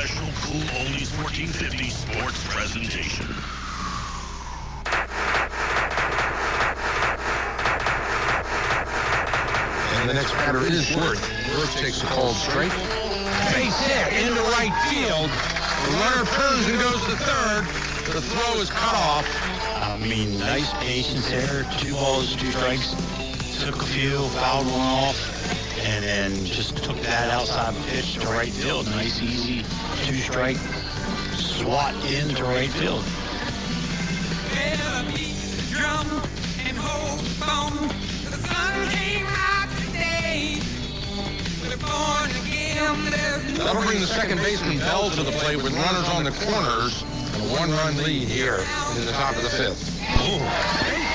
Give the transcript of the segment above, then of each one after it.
special Cool Oldies 1450 sports presentation. And the next batter is Worth. Worth takes a cold strike. Base hit into right field. The runner turns and goes to third. The throw is cut off. Nice patience there. 2 balls, 2 strikes. Took a few, fouled one off, and then just took that outside pitch to right field. Nice, easy 2-strike swat into right field. That'll bring the second baseman Bell to the plate with runners on the corners and a 1-run lead here in the top of the 5th. Base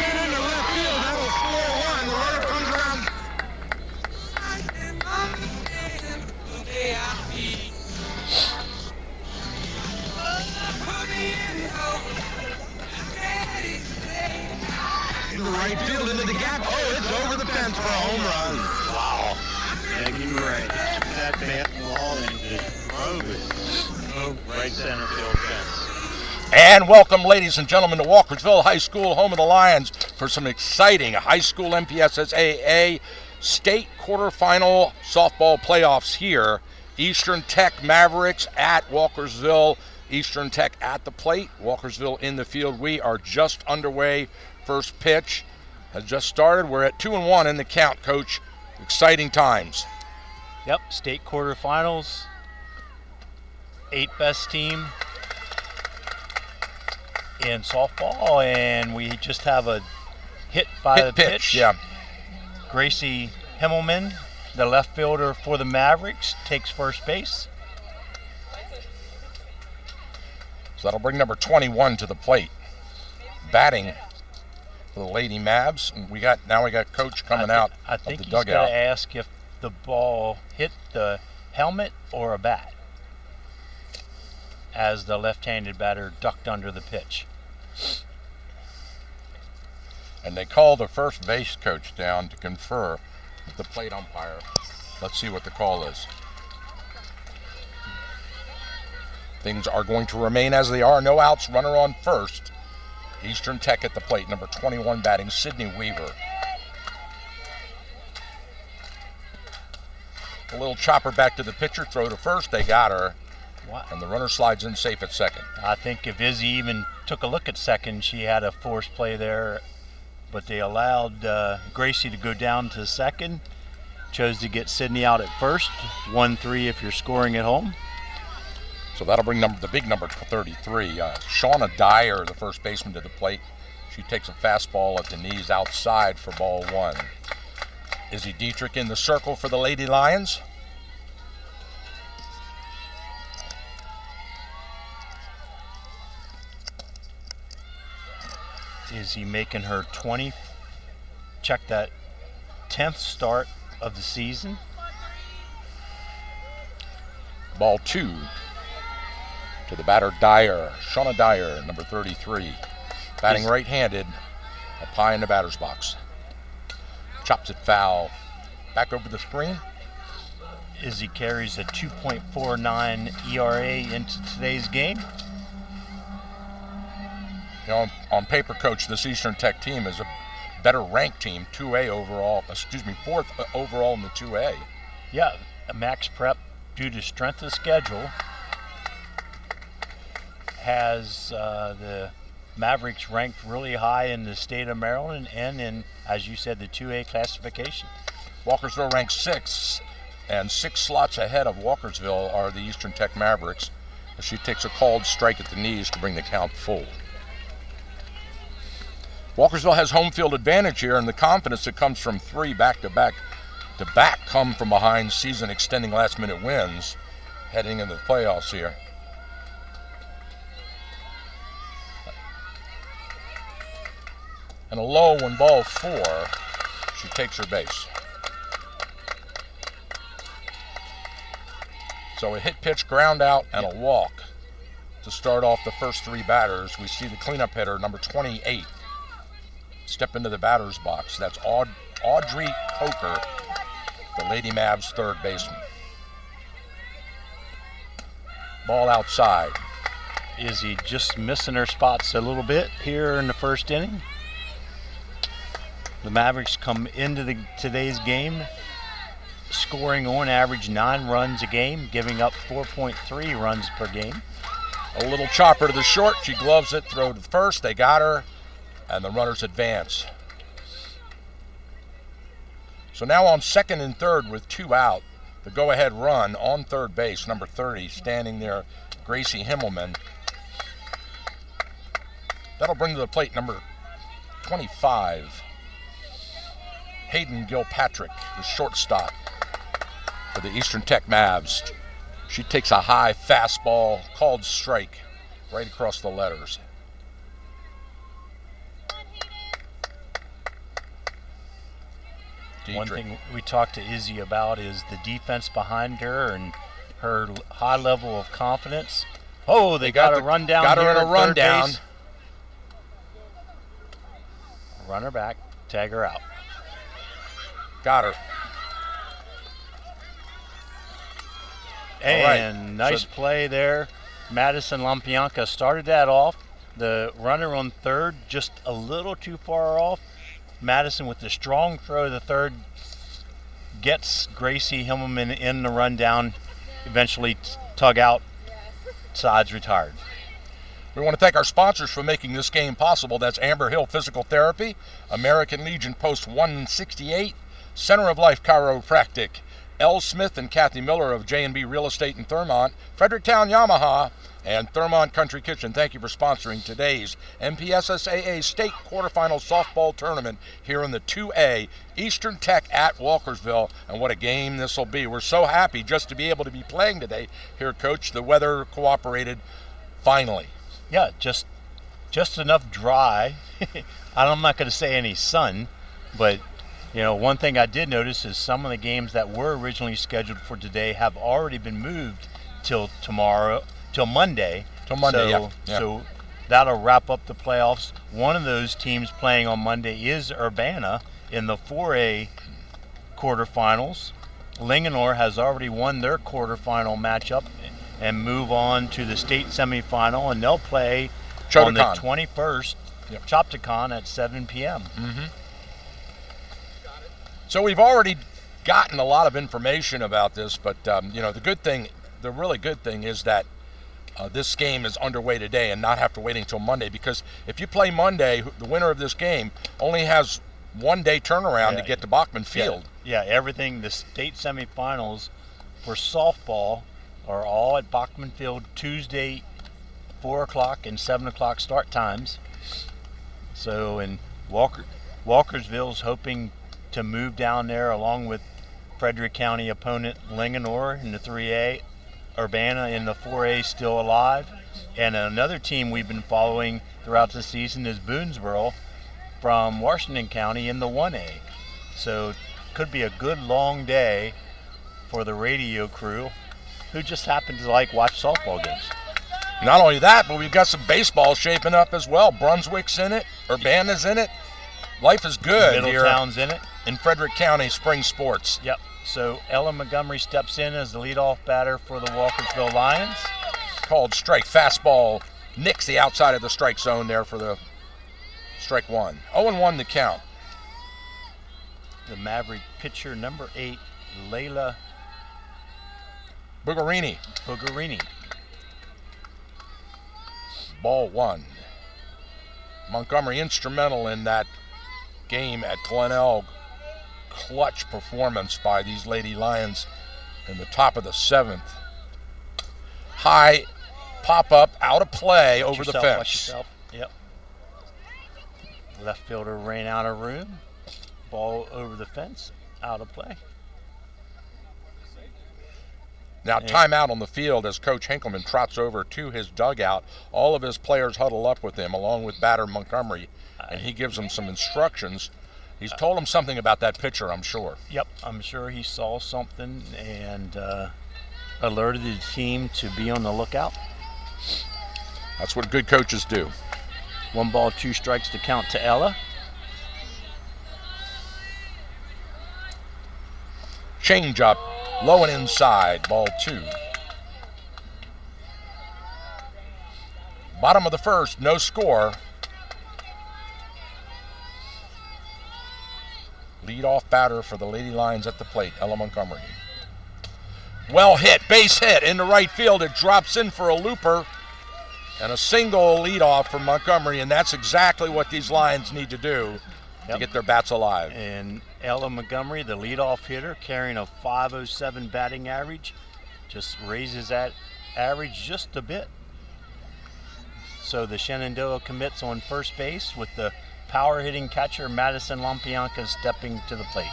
hit into left field. That was 4-1. The runner comes around. Into right field, into the gap. Oh, it's over the fence for a home run. Wow. Begging right. Took that bat ball and just drove it. Right center field fence. And welcome, ladies and gentlemen, to Walkersville High School, home of the Lions, for some exciting high school MPSSAA state quarterfinal softball playoffs here. Eastern Tech Mavericks at Walkersville. Eastern Tech at the plate. Walkersville in the field. We are just underway. First pitch has just started. We're at 2-1 in the count, Coach. Exciting times. Yep, state quarterfinals. 8th best team in softball, and we just have a hit by the pitch. Yeah. Gracie Himmelman, the left fielder for the Mavericks, takes first base. So that'll bring number 21 to the plate. Batting for the Lady Mavs. And we got Coach coming out of the dugout. I think he's got to ask if the ball hit the helmet or a bat, as the left-handed batter ducked under the pitch. And they call the first base coach down to confer with the plate umpire. Let's see what the call is. Things are going to remain as they are. No outs, runner on first. Eastern Tech at the plate, number 21 batting, Sydney Weaver. A little chopper back to the pitcher, throw to first, they got her. Wow. And the runner slides in safe at second. I think if Izzy even took a look at second, she had a forced play there, but they allowed Gracie to go down to second. Chose to get Sydney out at first. 1-3 if you're scoring at home. So that'll bring the big number 33. Shauna Dyer, the first baseman, to the plate. She takes a fastball at the knees outside for ball 1. Izzy Dietrich in the circle for the Lady Lions. Izzy making her 20th, check that, 10th start of the season. Ball 2 to the batter Dyer, Shauna Dyer, number 33. Batting right-handed, up high in the batter's box. Chops it foul. Back over the screen. Izzy carries a 2.49 ERA into today's game. You know, on paper, Coach, this Eastern Tech team is a better ranked team, 2A overall, 4th overall in the 2A. Yeah, Max Prep, due to strength of schedule, has the Mavericks ranked really high in the state of Maryland and in, as you said, the 2A classification. Walkersville ranks 6th, and 6 slots ahead of Walkersville are the Eastern Tech Mavericks, as she takes a called strike at the knees to bring the count full. Walkersville has home field advantage here, and the confidence that comes from 3 back-to-back come from behind season-extending last-minute wins heading into the playoffs here. And a low one, ball 4, she takes her base. So a hit pitch, ground out, and a walk to start off the first 3 batters. We see the cleanup hitter, number 28, step into the batter's box. That's Audrey Coker, the Lady Mavs third baseman. Ball outside. Izzy just missing her spots a little bit here in the first inning. The Mavericks come into today's game scoring on average 9 runs a game, giving up 4.3 runs per game. A little chopper to the short. She gloves it, throw to first. They got her, and the runners advance. So now on second and third with 2 out, the go-ahead run on third base, number 30, standing there, Gracie Himmelman. That'll bring to the plate number 25, Hayden Gilpatrick, the shortstop for the Eastern Tech Mavs. She takes a high fastball, called strike, right across the letters. One thing we talked to Izzy about is the defense behind her and her high level of confidence. Oh, they got a rundown. Got her here in a rundown. Run her back, tag her out. Got her. And nice play there. Madison Lampianca started that off. The runner on third just a little too far off. Madison with the strong throw to the third gets Gracie Himmelman in the rundown. Eventually tug out. Sides retired. We want to thank our sponsors for making this game possible. That's Amber Hill Physical Therapy, American Legion Post 168, Center of Life Chiropractic, L. Smith and Kathy Miller of J&B Real Estate in Thurmont, Fredericktown Yamaha, and Thurmont Country Kitchen. Thank you for sponsoring today's MPSSAA State Quarterfinal Softball Tournament here in the 2A, Eastern Tech at Walkersville. And what a game this will be. We're so happy just to be able to be playing today here, Coach. The weather cooperated finally. Yeah, just enough dry. I'm not going to say any sun, but you know, one thing I did notice is some of the games that were originally scheduled for today have already been moved till Monday. So that'll wrap up the playoffs. One of those teams playing on Monday is Urbana in the 4A quarterfinals. Linganore has already won their quarterfinal matchup and move on to the state semifinal, and they'll play on the 21st, Chopticon at 7 p.m. Mm-hmm. So we've already gotten a lot of information about this, but you know, the really good thing is that this game is underway today and not have to wait until Monday, because if you play Monday, the winner of this game only has 1 day turnaround to get to Bachman Field. Yeah, everything, the state semifinals for softball are all at Bachman Field Tuesday, 4 o'clock and 7 o'clock start times. So, and Walkersville's hoping to move down there along with Frederick County opponent Linganore in the 3A, Urbana in the 4A still alive, and another team we've been following throughout the season is Boonesboro from Washington County in the 1A. So could be a good long day for the radio crew who just happen to like watch softball games. Not only that, but we've got some baseball shaping up as well. Brunswick's in it, Urbana's in it. Life is good here. Middletown's in it. In Frederick County Spring Sports. Yep. So Ella Montgomery steps in as the leadoff batter for the Walkersville Lions. Called strike. Fastball nicks the outside of the strike zone there for the strike one. 0-1 the count. The Maverick pitcher, number 8, Layla Bugarini. Ball 1. Montgomery instrumental in that game at Glenelg. Clutch performance by these Lady Lions in the top of the 7th. High pop-up out of play over the fence. Yep. Left fielder ran out of room. Ball over the fence, out of play. Now timeout on the field as Coach Hinkleman trots over to his dugout. All of his players huddle up with him along with batter Montgomery, and he gives them some instructions. He's told them something about that pitcher, I'm sure. Yep, I'm sure he saw something and alerted the team to be on the lookout. That's what good coaches do. 1 ball, 2 strikes to count to Ella. Change up, low and inside, ball 2. Bottom of the first, no score. Lead-off batter for the Lady Lions at the plate, Ella Montgomery. Well hit, base hit into right field. It drops in for a looper. And a single leadoff from Montgomery, and that's exactly what these Lions need to do to get their bats alive. And Ella Montgomery, the leadoff hitter, carrying a .507 batting average, just raises that average just a bit. So the Shenandoah commits on first base with the power-hitting catcher Madison Lampianca stepping to the plate.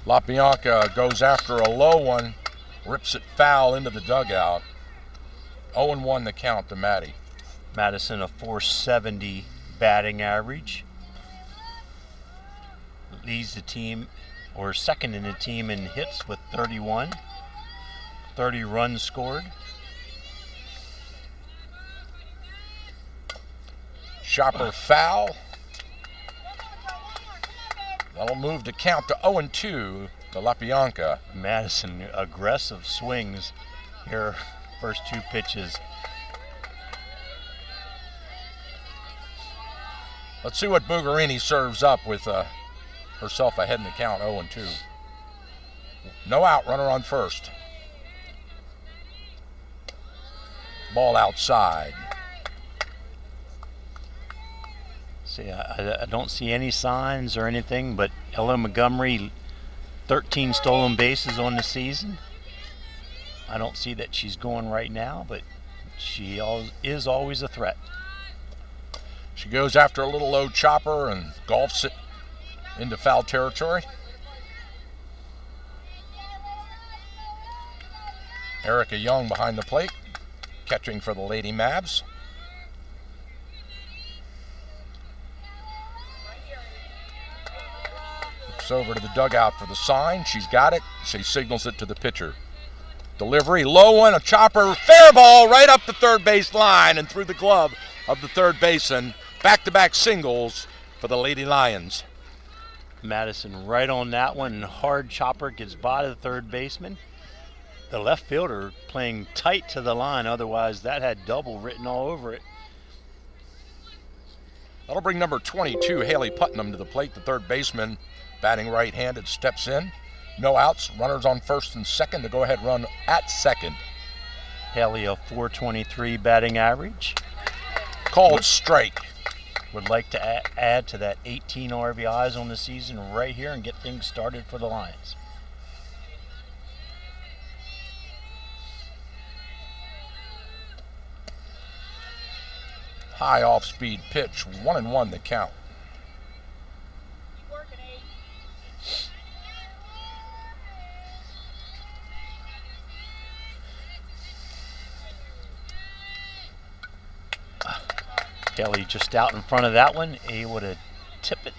LaBianca goes after a low one, rips it foul into the dugout. 0-1 the count to Maddie. Madison a .470 batting average. Leads the team, or second in the team in hits with 31. 30 runs scored. Chopper foul. That'll move the count to 0-2 to LaBianca. Madison, aggressive swings here, first two pitches. Let's see what Bugarini serves up with herself ahead in the count, 0-2. No out, runner on first. Ball outside. See, I don't see any signs or anything, but Ella Montgomery, 13 stolen bases on the season. I don't see that she's going right now, but she is always a threat. She goes after a little low chopper and golfs it into foul territory. Erica Young behind the plate, catching for the Lady Mavs. Looks over to the dugout for the sign. She's got it. She signals it to the pitcher. Delivery, low one, a chopper, fair ball right up the third base line and through the glove of the third baseman. Back-to-back singles for the Lady Lions. Madison right on that one. Hard chopper gets by the third baseman. The left fielder playing tight to the line, otherwise that had double written all over it. That'll bring number 22, Haley Putnam, to the plate. The third baseman, batting right-handed, steps in. No outs, runners on first and second. The go-ahead run at second. Haley a .423 batting average. Called strike. Would like to add to that 18 RBIs on the season right here and get things started for the Lions. High off-speed pitch, 1-1 the count. Kelly just out in front of that one, able to tip it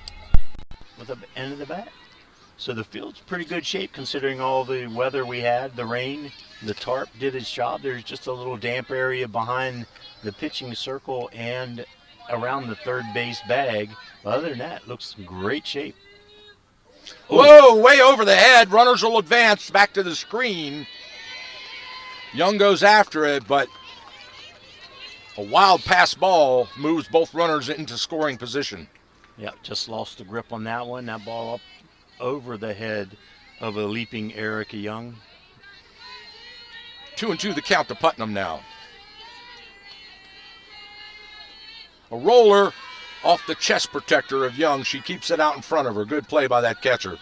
with the end of the bat. So the field's pretty good shape considering all the weather we had, the rain, the tarp did its job. There's just a little damp area behind the pitching circle and around the third base bag. Other than that, it looks in great shape. Whoa, way over the head. Runners will advance back to the screen. Young goes after it, but a wild pass ball moves both runners into scoring position. Yeah, just lost the grip on that one. That ball up over the head of a leaping Erica Young. 2-2 the count to Putnam now. A roller off the chest protector of Young. She keeps it out in front of her. Good play by that catcher.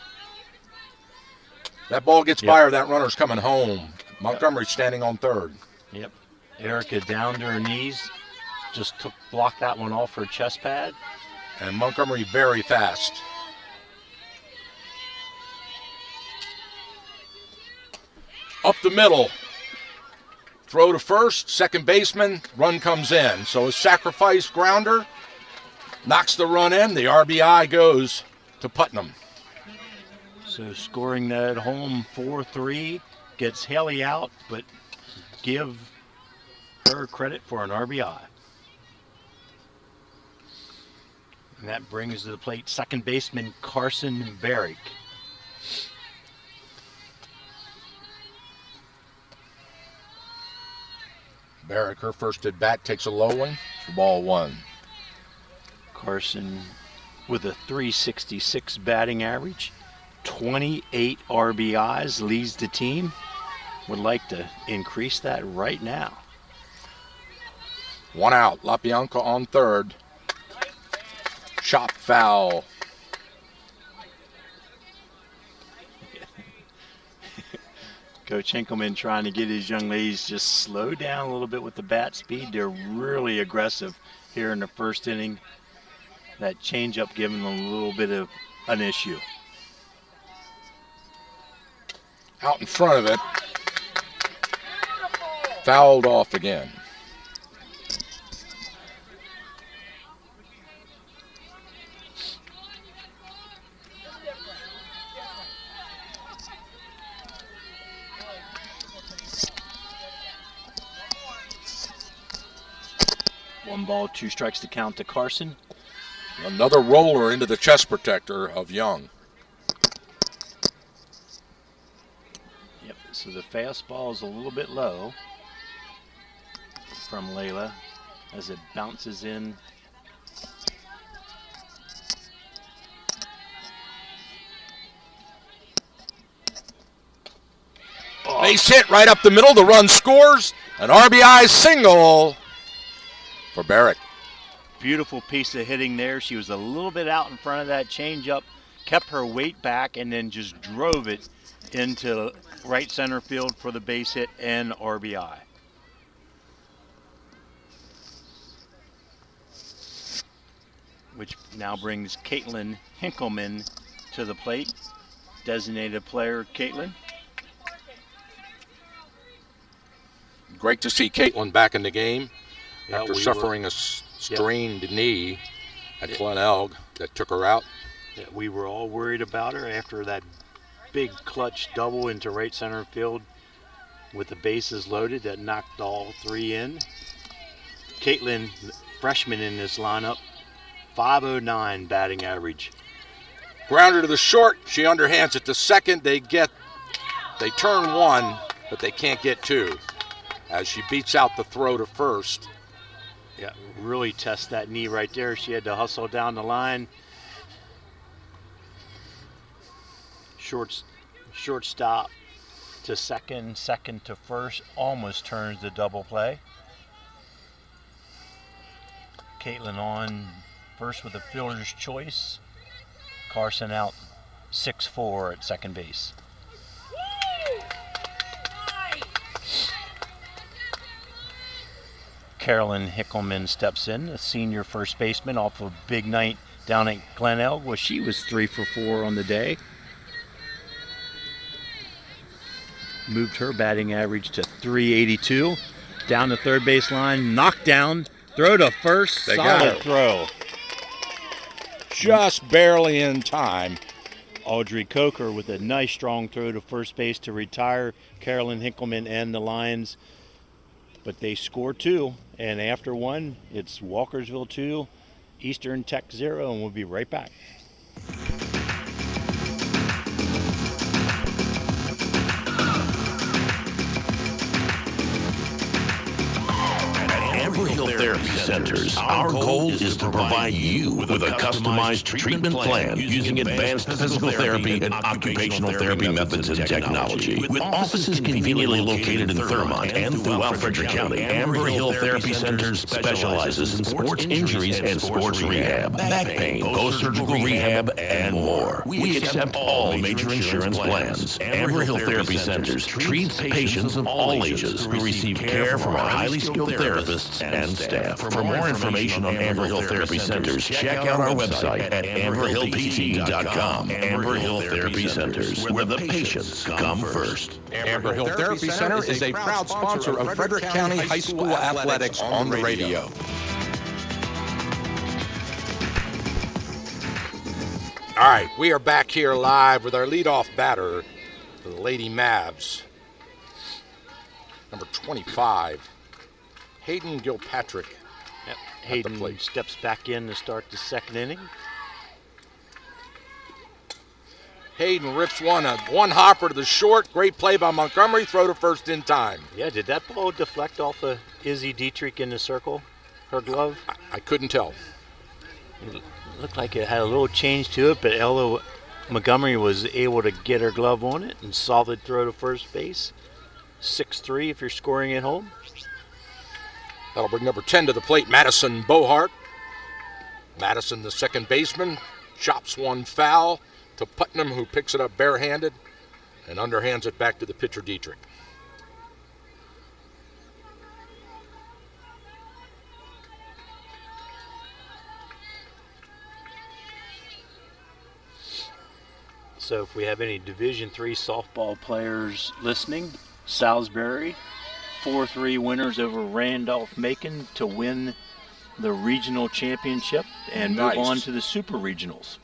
That ball gets by her. That runner's coming home. Montgomery standing on third. Yep. Erica down to her knees. Just blocked that one off her chest pad. And Montgomery very fast. Up the middle. Throw to first, second baseman, run comes in. So a sacrifice grounder knocks the run in. The RBI goes to Putnam. So scoring that home 4-3 gets Haley out, but give her credit for an RBI. And that brings to the plate second baseman Carson Barrick. Barrick, her first at bat, takes a low one for ball one. Carson with a .366 batting average, 28 RBIs, leads the team. Would like to increase that right now. One out. LaBianca on third. Chop foul. Coach Hinkleman trying to get his young ladies just slow down a little bit with the bat speed. They're really aggressive here in the first inning. That changeup giving them a little bit of an issue. Out in front of it. Fouled off again. One ball, 2 strikes to count to Carson. Another roller into the chest protector of Young. Yep, so the fastball is a little bit low from Layla as it bounces in. Base hit right up the middle. The run scores. An RBI single for Barrick. Beautiful piece of hitting there. She was a little bit out in front of that changeup, kept her weight back, and then just drove it into right center field for the base hit and RBI. Which now brings Caitlin Hinkleman to the plate. Designated player Caitlin. Great to see Caitlin back in the game Yeah, after we suffering a strained knee at Glen Elg that took her out. Yeah, we were all worried about her after that big clutch double into right center field with the bases loaded that knocked all 3 in. Caitlin, freshman in this lineup, .509 batting average. Grounder to the short. She underhands it to second. They turn 1, but they can't get 2 as she beats out the throw to first. Yeah, really test that knee right there. She had to hustle down the line. Shortstop to second, second to first, almost turns the double play. Caitlin on first with a fielder's choice. Carson out 6-4 at second base. Carolyn Hickleman steps in, a senior first baseman, off a big night down at Glen Elg, where she was 3 for 4 on the day. Moved her batting average to .382. Down the third base line, knocked down, throw to first, They got solid her. throw. Just barely in time. Audrey Coker with a nice strong throw to first base to retire Carolyn Hinkleman and the Lions. But they score 2, and after 1, it's Walkersville 2, Eastern Tech 0, and we'll be right back. Amber Hill Therapy Centers, our goal is to provide you with a customized treatment plan using advanced physical therapy and occupational therapy methods and technology. With offices conveniently located in Thurmont and throughout Frederick County, Amber Hill Therapy Centers specializes in sports injuries and sports rehab, back pain, post-surgical rehab, and more. We accept all major insurance plans. Amber Hill Therapy Centers treats patients of all ages who receive care from our highly skilled therapists and staff. For more information on Amber Hill Therapy Centers, check out our website at amberhillpt.com. Amber Hill Therapy Centers, where the patients come first. Amber Hill Therapy Center is a proud sponsor of Frederick County High School Athletics on the radio. All right, we are back here live with our leadoff batter for the Lady Mavs, number 25, Hayden Gilpatrick. Yep. the Hayden plate. steps back in to start the second inning. Hayden rips one hopper to the short. Great play by Montgomery. Throw to first in time. Yeah, did that ball deflect off of Izzy Dietrich in the circle, her glove? I couldn't tell. It looked like it had a little change to it, but Ella Montgomery was able to get her glove on it and solid throw to first base. 6-3 if you're scoring at home. That'll bring number 10 to the plate, Madison Bohart. Madison, the second baseman, chops one foul to Putnam, who picks it up barehanded and underhands it back to the pitcher, Dietrich. So if we have any Division III softball players listening, Salisbury, 4-3 winners over Randolph-Macon to win the regional championship and move on to the super regionals.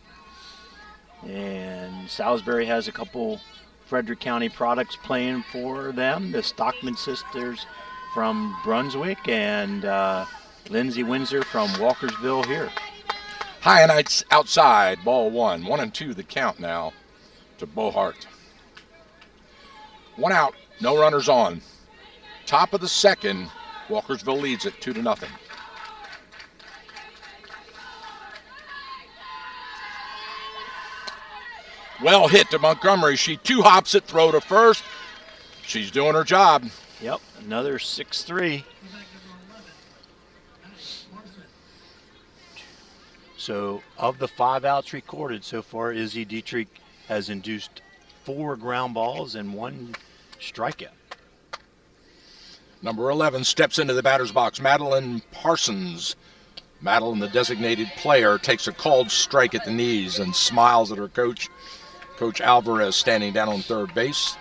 And Salisbury has a couple Frederick County products playing for them, the Stockman sisters from Brunswick and Lindsay Windsor from Walkersville here. High and outside, ball 1. 1-2 the count now to Bohart. 1 out, no runners on. Top of the second, Walkersville leads it 2-0. Well hit to Montgomery. She two-hops it, throw to first. She's doing her job. Yep, another 6-3. So of the 5 outs recorded so far, Izzy Dietrich has induced 4 ground balls and 1 strikeout. Number 11 steps into the batter's box, Madeline Parsons. Madeline, the designated player, takes a called strike at the knees and smiles at her coach, Coach Alvarez, standing down on third base.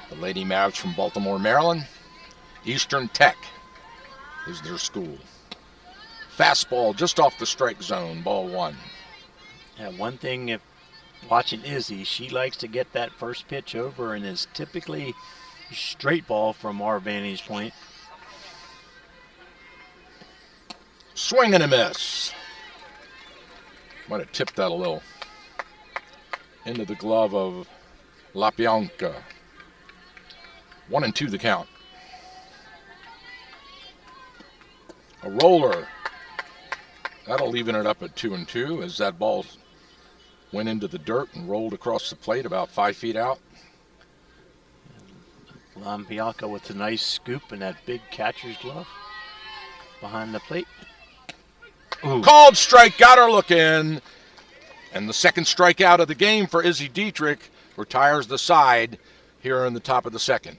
The Lady Mavs from Baltimore, Maryland. Eastern Tech is their school. Fastball just off the strike zone, ball 1. And one thing, if watching Izzy, she likes to get that first pitch over and is typically straight ball from our vantage point. Swing and a miss. Might have tipped that a little into the glove of LaBianca. 1-2 the count. A roller. That'll even it up at 2-2 as that ball went into the dirt and rolled across the plate about 5 feet out. LaBianca with a nice scoop and that big catcher's glove behind the plate. Ooh. Called strike, got her looking. And the second strikeout of the game for Izzy Dietrich retires the side here in the top of the second.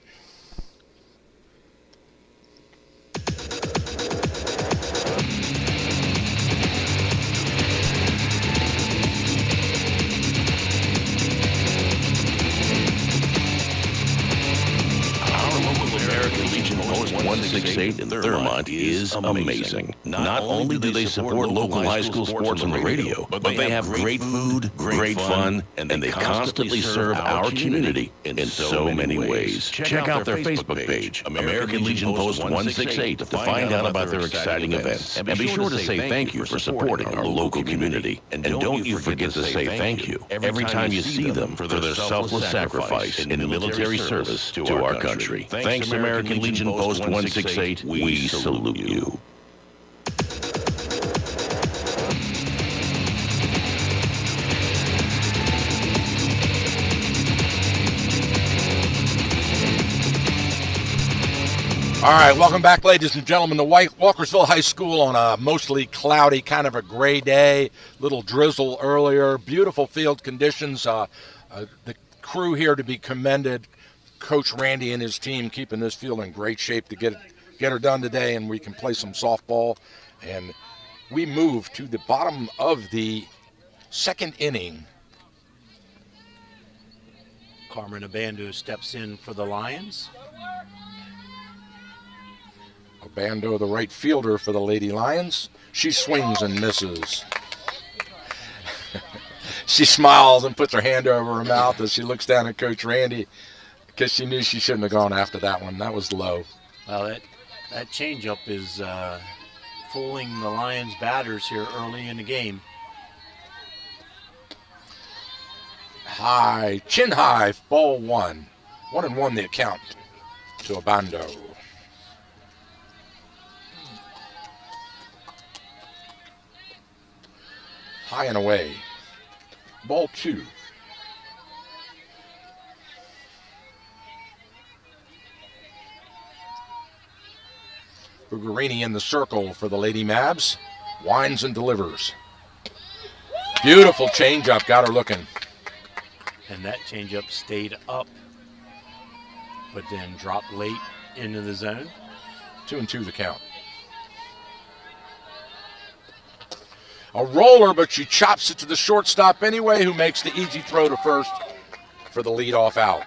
Post 168 in Thurmont is amazing. Not only do they support local high school sports on the radio, but they have great food, great fun, and they constantly serve our community in so many ways. Check out their Facebook page, American Legion Post 168, to find out about their exciting events. And be sure to say thank you for supporting our local community. And don't you forget to say thank you every time you see them for their selfless sacrifice in military service to our country. Thanks, American Legion Post 168. We salute you. All right, welcome back, ladies and gentlemen, to Walkersville High School on a mostly cloudy, kind of a gray day. Little drizzle earlier. Beautiful field conditions. The crew here to be commended. Coach Randy and his team keeping this field in great shape to get her done today, and we can play some softball. And we move to the bottom of the second inning. Carmen Abando steps in for the Lions. Abando, the right fielder for the Lady Lions. She swings and misses. She smiles and puts her hand over her mouth as she looks down at Coach Randy, because she knew she shouldn't have gone after that one. That was low. Well, that changeup is fooling the Lions batters here early in the game. High, chin high, ball 1. 1-1 the account to Abando. High and away. Ball 2. Bugarini in the circle for the Lady Mavs. Winds and delivers. Beautiful changeup, got her looking. And that changeup stayed up, but then dropped late into the zone. 2-2 the count. A roller, but she chops it to the shortstop anyway, who makes the easy throw to first for the leadoff out.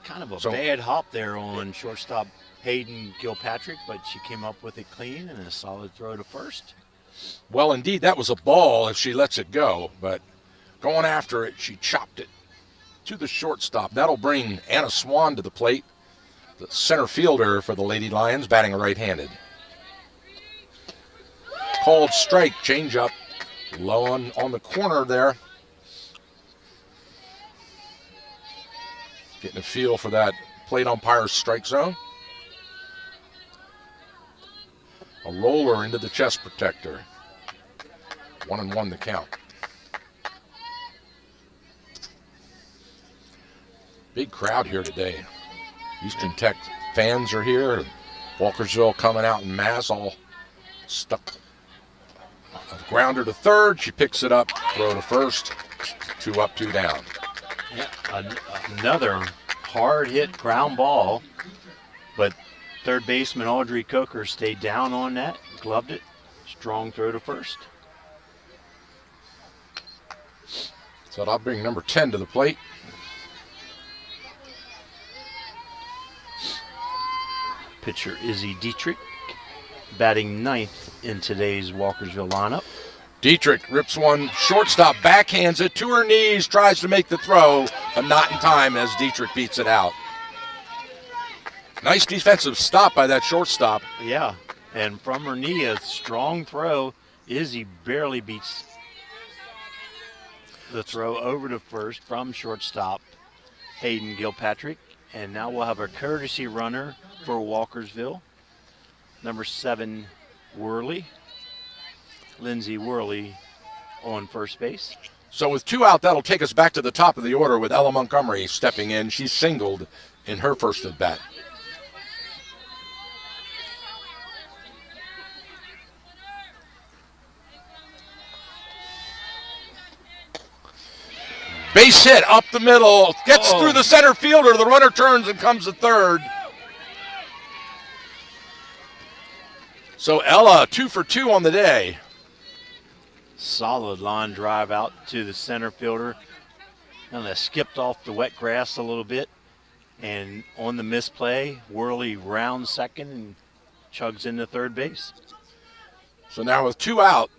Kind of a bad hop there on shortstop Hayden Gilpatrick, but she came up with it clean and a solid throw to first. Well, indeed, that was a ball if she lets it go, but going after it, she chopped it to the shortstop. That'll bring Anna Swan to the plate, the center fielder for the Lady Lions, batting right-handed. Called strike, changeup, low on the corner there. Getting a feel for that plate umpire's strike zone. A roller into the chest protector. 1-1 the count. Big crowd here today. Houston Tech fans are here. Walkersville coming out en masse, all stuck. A grounder to third. She picks it up, throw to first. 2 up, 2 down. Yeah, another hard hit ground ball, but third baseman Audrey Coker stayed down on that, gloved it, strong throw to first. So I'll bring number 10 to the plate. Pitcher Izzy Dietrich, batting ninth in today's Walkersville lineup. Dietrich rips one, shortstop backhands it to her knees, tries to make the throw, but not in time as Dietrich beats it out. Nice defensive stop by that shortstop. Yeah, and from her knee, a strong throw. Izzy barely beats the throw over to first from shortstop Hayden Gilpatrick. And now we'll have a courtesy runner for Walkersville. Number 7, Worley. Lindsay Worley on first base. So with 2 out, that'll take us back to the top of the order with Ella Montgomery stepping in. She singled in her first at bat. Base hit up the middle, gets through the center fielder. The runner turns and comes to third. So Ella, 2 for 2 on the day. Solid line drive out to the center fielder. And that skipped off the wet grass a little bit. And on the misplay, Worley rounds second and chugs into third base. So now with 2 out,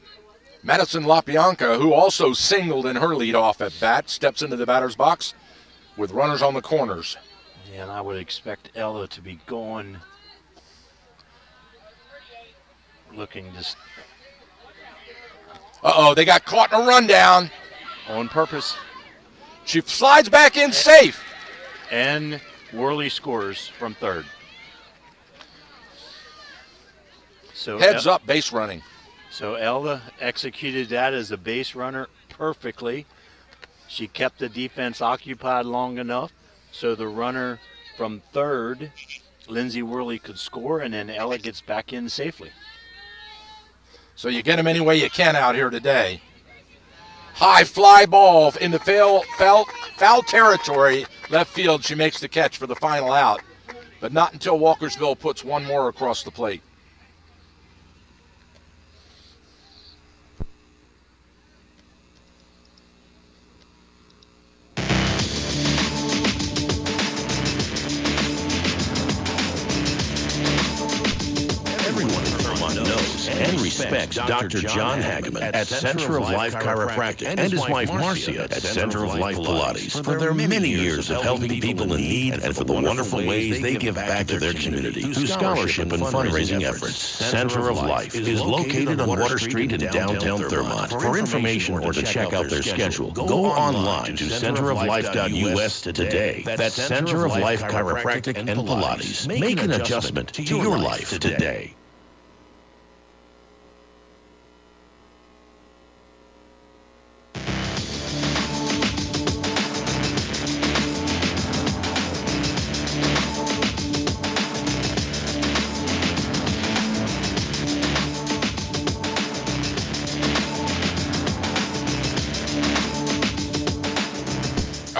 Madison LaBianca, who also singled in her leadoff at bat, steps into the batter's box with runners on the corners. And I would expect Ella to be going, looking just they got caught in a rundown. on purpose. She slides back in safe. And Worley scores from third. So Heads up, base running. So Ella executed that as a base runner perfectly. She kept the defense occupied long enough so the runner from third, Lindsay Worley, could score, and then Ella gets back in safely. So you get them any way you can out here today. High fly ball into foul territory. Left field, she makes the catch for the final out. But not until Walkersville puts one more across the plate. And respects Dr. John Hageman at Center of Life Chiropractic and his wife Marcia at Center of Life Pilates for their many years of helping people in need and for the wonderful ways they give back to their community through scholarship and fundraising efforts. Center of Life is located on Water Street in downtown Thurmont. For information or to check out their schedule, go online to centeroflife.us today. That's Center of Life Chiropractic and Pilates. Make an adjustment to your life today.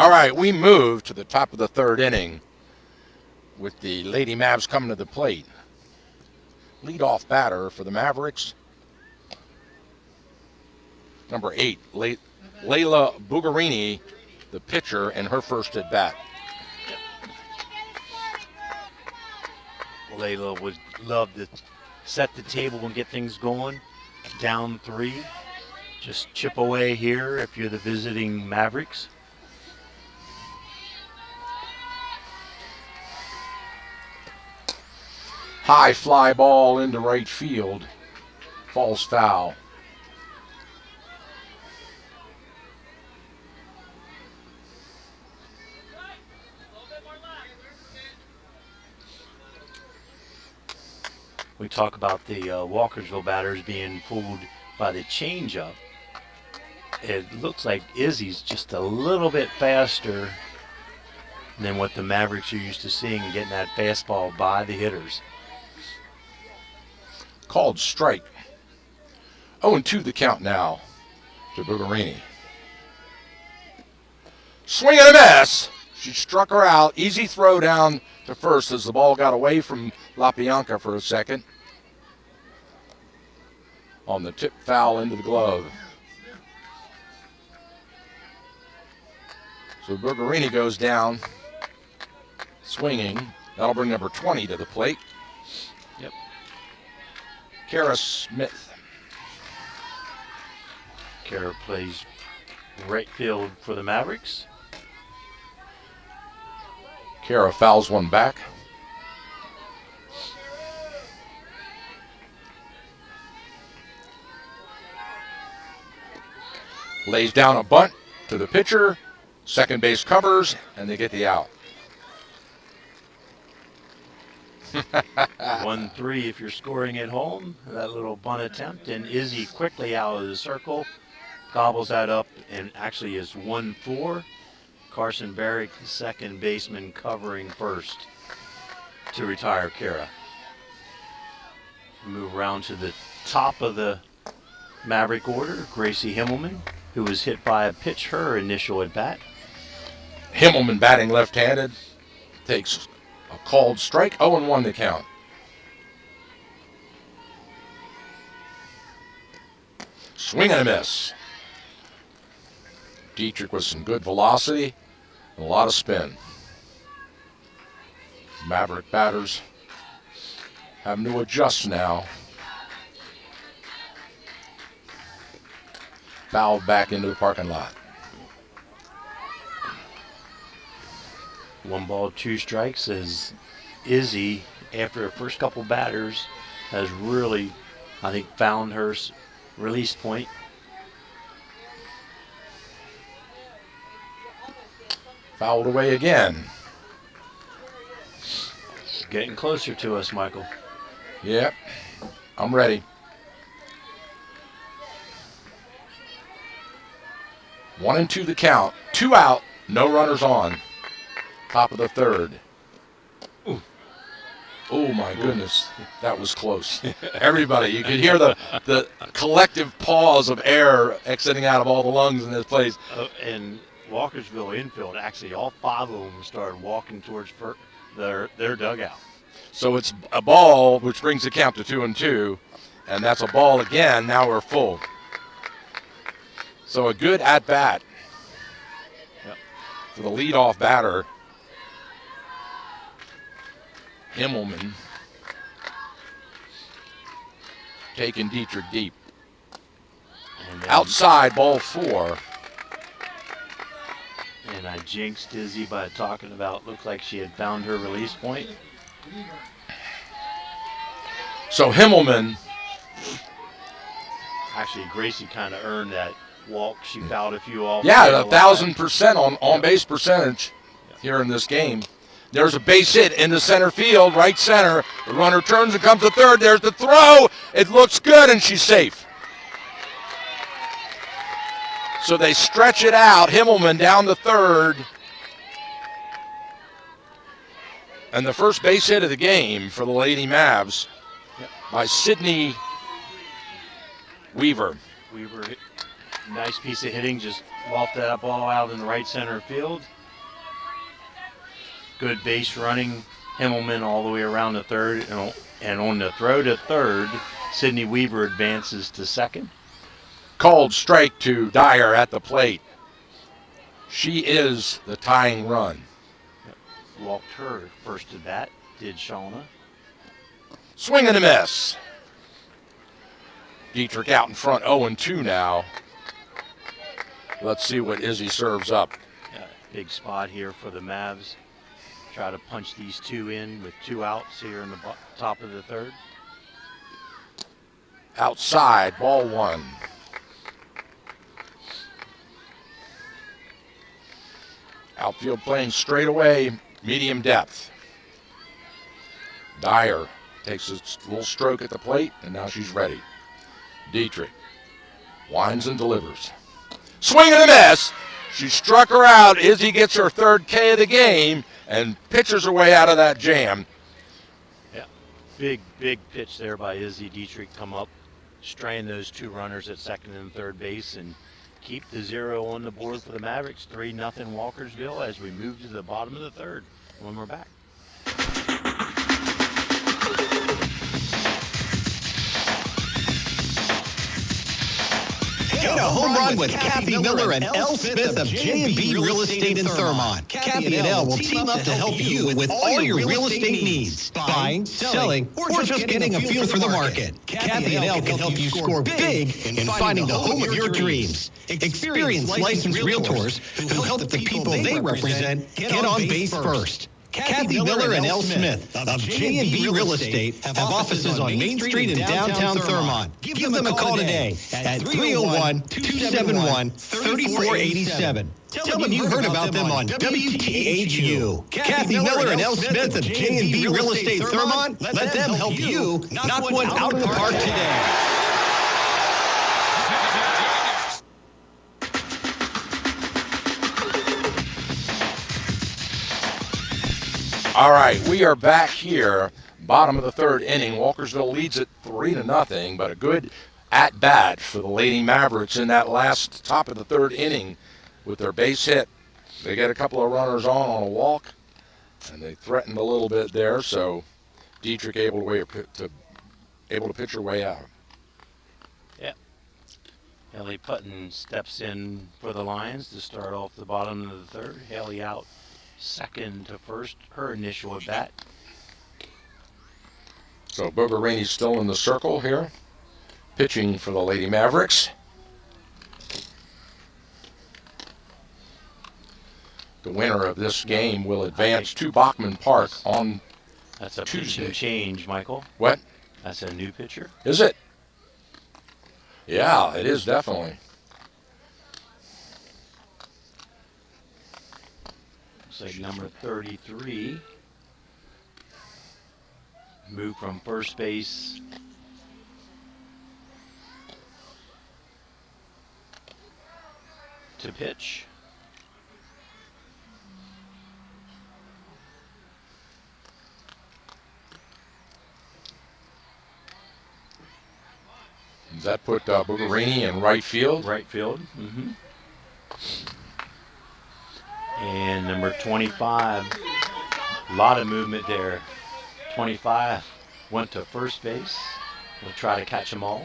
All right, we move to the top of the third inning with the Lady Mavs coming to the plate. Leadoff batter for the Mavericks, number 8, Layla Bugarini, the pitcher, and her first at bat. Layla would love to set the table and get things going. Down 3. Just chip away here if you're the visiting Mavericks. High fly ball into right field. Falls foul. We talk about the Walkersville batters being fooled by the changeup. It looks like Izzy's just a little bit faster than what the Mavericks are used to seeing, getting that fastball by the hitters. Called strike. 0-2 the count now to Bugarini. Swing and a miss. She struck her out. Easy throw down to first as the ball got away from LaBianca for a second. On the tip foul into the glove. So Bugarini goes down, swinging. That'll bring number 20 to the plate. Yep. Kara Smith. Kara plays right field for the Mavericks. Kara fouls one back. Lays down a bunt to the pitcher. Second base covers, and they get the out. 1-3 if you're scoring at home. That little bunt attempt, and Izzy quickly out of the circle, gobbles that up, and actually is 1-4. Carson Barrick, the second baseman, covering first to retire Kara. Move around to the top of the Maverick order. Gracie Himmelman, who was hit by a pitch, her initial at bat. Himmelman batting left-handed. Takes a called strike. 0-1 the count. Swing and a miss. Dietrich with some good velocity and a lot of spin. Maverick batters having to adjust now. Fouled back into the parking lot. 1 ball, 2 strikes as Izzy, after her first couple batters, has really, I think, found her release point. Fouled away again. It's getting closer to us, Michael. Yep, I'm ready. 1-2 the count. 2 out, no runners on. Top of the third. Ooh. Oh my goodness, that was close. Everybody, you could hear the collective pause of air exiting out of all the lungs in this place. And Walkersville infield, actually all 5 of them started walking towards their dugout. So it's a ball, which brings the count to 2-2, and that's a ball again. Now we're full. So a good at-bat for the leadoff batter, Himmelman, taking Dietrich deep. Outside, ball 4. And I jinxed Izzy by talking about, looked like she had found her release point. So Himmelman. Actually, Gracie kind of earned that walk. She fouled a few off. Yeah, 1,000% on base percentage here in this game. There's a base hit into center field, right center. The runner turns and comes to third. There's the throw. It looks good, and she's safe. So they stretch it out. Himmelman down the third. And the first base hit of the game for the Lady Mavs by Sydney Weaver. Weaver, nice piece of hitting, just lofted that ball out in the right center field. Good base running. Himmelman all the way around the third. And on the throw to third, Sydney Weaver advances to second. Called strike to Dyer at the plate. She is the tying run. Walked her first to bat, did Shauna. Swing and a miss. Dietrich out in front, 0-2 now. Let's see what Izzy serves up. Yeah, big spot here for the Mavs. Try to punch these two in with 2 outs here in the top of the third. Outside, ball 1. Outfield playing straight away, medium depth. Dyer takes a little stroke at the plate, and now she's ready. Dietrich winds and delivers. Swing and a miss. She struck her out. Izzy gets her 3rd K of the game and pitches her way out of that jam. Yeah, big pitch there by Izzy Dietrich. Come up, strain those 2 runners at second and third base, and keep the 0 on the board for the Mavericks. 3-0 Walkersville as we move to the bottom of the third when we're back. Hit a home run with Kathy Miller and Elle Smith of J&B Real Estate in Thurmont. Kathy and Elle will team up to help you with all your real estate needs. Buying, selling, or just getting a feel for the market. Kathy and Elle can help you score big in finding the home of your dreams. Experienced licensed realtors who help the people they represent get on base first. Kathy Miller and Elle Smith of J&B Real Estate have offices on Main Street in downtown Thurmont. Give them a call today at 301-271-3487. Tell them you heard about them on WTHU. Kathy Miller and Elle Smith of J&B Real Estate Thurmont, let them help you knock one out of the park today. All right, we are back here, bottom of the 3rd inning. Walkersville leads it 3-0, but a good at-bat for the Lady Mavericks in that last top of the 3rd inning with their base hit. They get a couple of runners on a walk, and they threatened a little bit there, so Dietrich able to pitch her way out. Yeah. Haley Putton steps in for the Lions to start off the bottom of the third. Haley out. Second to first, her initial at bat. So Bogarini's still in the circle here, pitching for the Lady Mavericks. The winner of this game will advance to Bachman Park on That's a Tuesday. pitching change, Michael. What? That's a new pitcher. Is it? Yeah, it is definitely. Looks like number 33 moved from first base to pitch. Does that put Bugarini in right field? Right field. And number 25, a lot of movement there. 25 went to first base. We'll try to catch them all.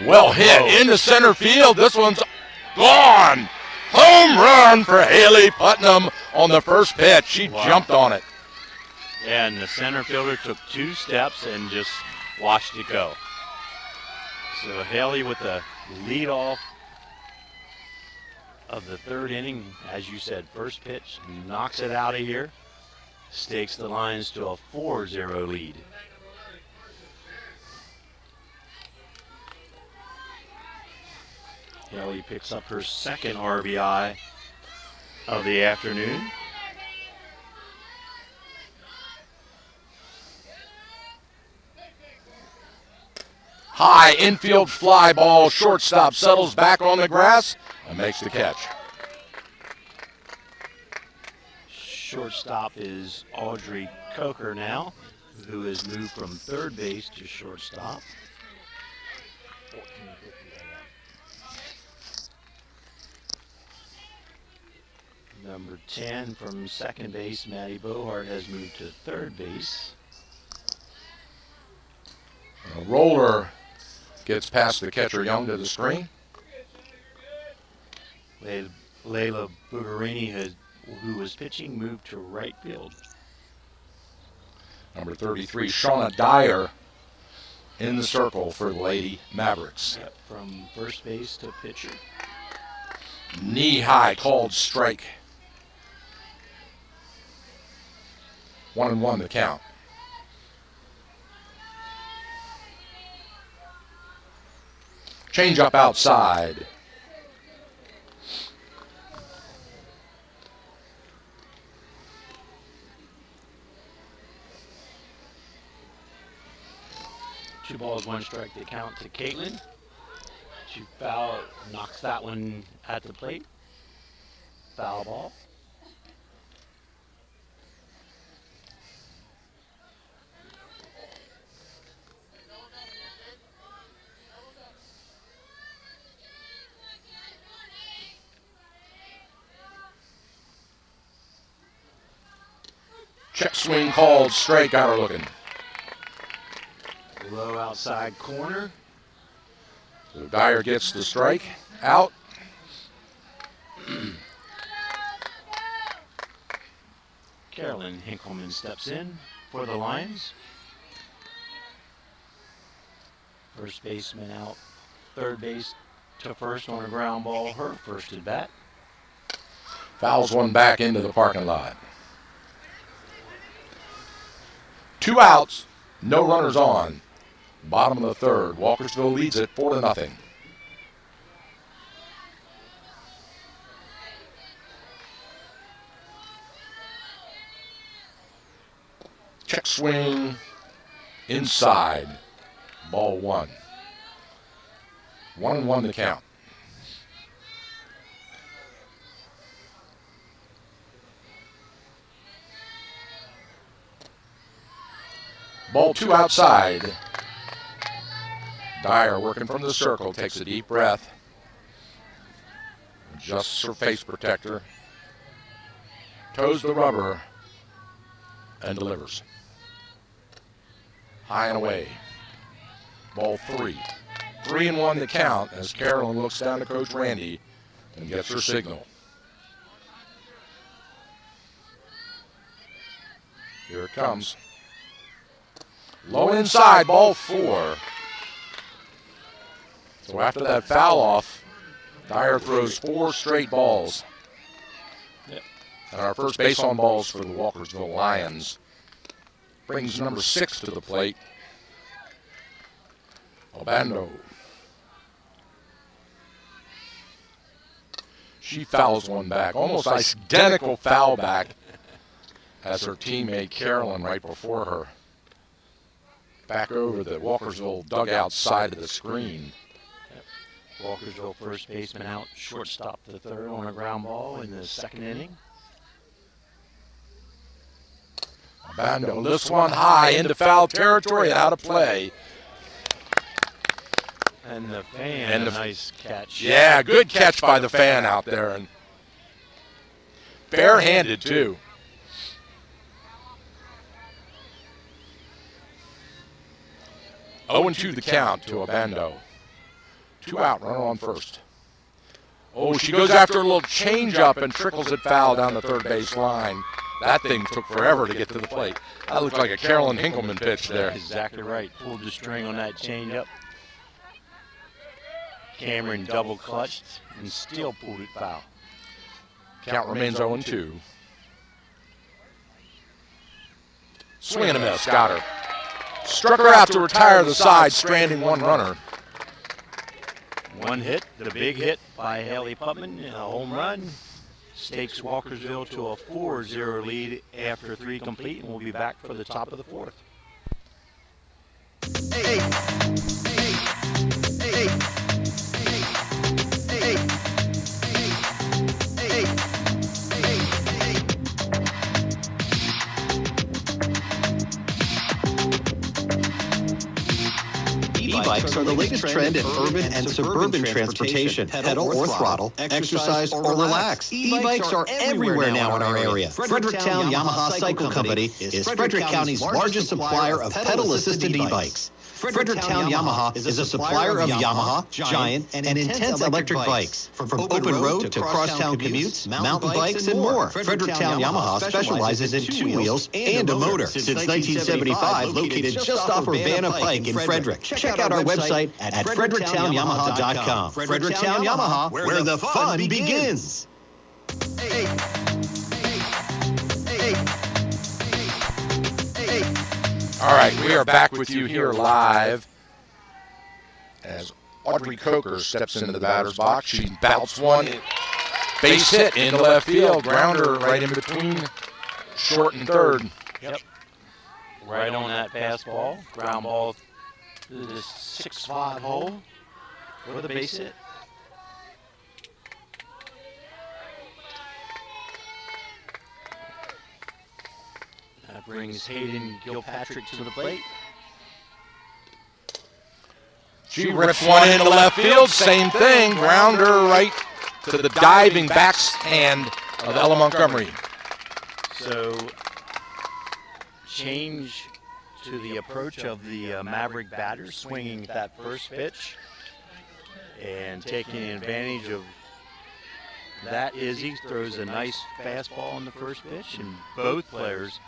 Well hit into center field. This one's gone. Home run for Haley Putnam on the first pitch. She jumped on it. Yeah, and the center fielder took 2 steps and just watched it go. So Haley with the leadoff of the 3rd inning, as you said, first pitch, knocks it out of here, stakes the Lions to a 4-0 lead. Haley picks up her 2nd RBI of the afternoon. High infield fly ball. Shortstop settles back on the grass and makes the catch. Shortstop is Audrey Coker now, who has moved from third base to shortstop. Number 10 from second base, Maddie Bohart, has moved to third base. A roller gets past the catcher Young to the screen. Layla Bugarini, who was pitching, moved to right field. Number 33, Shauna Dyer, in the circle for the Lady Mavericks. Yep, from first base to pitcher. Knee high, called strike. 1-1 the count. Change up outside. Two balls, one strike to count to Caitlin. She knocks that one at the plate. Foul ball. Check swing called strike, got her looking. Low outside corner. So Dyer gets the strike, out. Carolyn Hinkleman steps in for the Lions. First baseman out, third base to first on a ground ball, her first at bat. Fouls one back into the parking lot. 2 outs, no runners on. Bottom of the third, Walkersville leads it 4-0. Check swing, inside, ball 1. 1-1 the count. Ball 2 outside. Dyer working from the circle, takes a deep breath. Adjusts her face protector. Toes the rubber and delivers. High and away. Ball 3. 3-1 the count as Carolyn looks down to Coach Randy and gets her signal. Here it comes. Low inside, ball 4. So after that foul off, Dyer throws 4 straight balls. Yep. And our first base on balls for the Walkersville Lions brings number 6 to the plate, Obando. She fouls one back, almost identical foul back as her teammate Carolyn right before her. Back over the Walkersville dugout side of the screen. Walkersville first baseman out, shortstop to third on a ground ball in the second inning. Obando lifts one high into foul territory and out of play. And the fan, a nice catch. Yeah, good catch by the fan out there. And barehanded, too. Oh, 0-2 the count to Obando. 2 out, runner on first. Oh, she goes after a little change-up and trickles it foul down the third base line. That thing took forever to get to the plate. That looked like a Carolyn Hinkleman pitch there. Exactly right. Pulled the string on that change-up. Cameron double clutched and still pulled it foul. Count remains 0-2. Swing and a miss, got her. Struck her out to retire the side, stranding one runner. One hit, the big hit by Haley Putman, a home run. Stakes Walkersville to a 4-0 lead after 3 complete, and we'll be back for the top of the 4th. E-bikes are the latest trend in urban and suburban transportation. Pedal or throttle, exercise or relax. E-bikes are everywhere now in our area. Fredericktown Yamaha Cycle Company is Frederick County's largest supplier of pedal-assisted e-bikes. Fredericktown Yamaha is a supplier of Yamaha, Giant, and Intense electric bikes. From open road to crosstown commutes, mountain bikes, and more. Fredericktown Yamaha specializes in 2 wheels and a motor. Since 1975, located just off Urbana Pike in Frederick. Check out our website at fredericktown.yamaha.com. Fredericktown Yamaha, where the fun begins. All right, we are back with you here live as Audrey Coker steps into the batter's box. She bouts one, base hit into left field, grounder right in between short and third. Yep. Right on that fastball, ground ball to the 6-5 hole for the base hit. That brings Hayden Gilpatrick to the plate. She rips one into left field, same thing, grounder right to the diving backhand of Ella Montgomery. So, change to the approach of the Maverick batters, swinging that first pitch and taking advantage of that. Izzy throws a nice fastball on the first pitch, and both players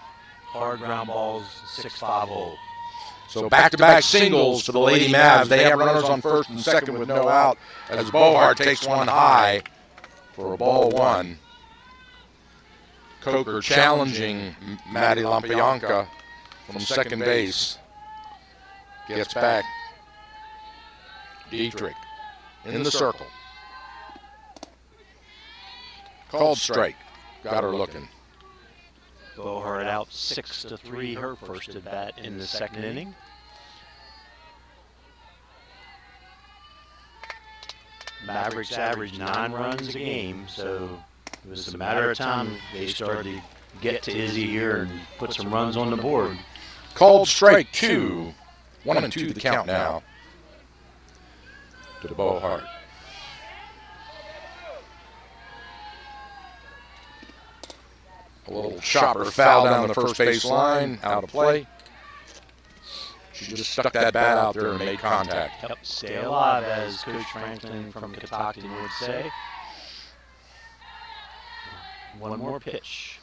hard ground balls, 6-5 hole. So back-to-back singles for the Lady Mavs. They have runners on first and second with no out as Bohart takes one high for a ball one. Coker challenging Maddie Lampianca from second base. Gets back. Dietrich in the circle. Called strike. Got her looking. Bohart out 6-3, her first at bat in the second inning. Mavericks averaged 9 runs a game, so it was a matter of time they started to get to Izzy here and put some runs on the board. Called strike 2. 1-2 the count now to Bohart. A little chopper foul down the first base line, out of play. She just stuck that bat out there and made contact. Yep, stay alive, as Coach Franklin from Catoctin would say. One more pitch.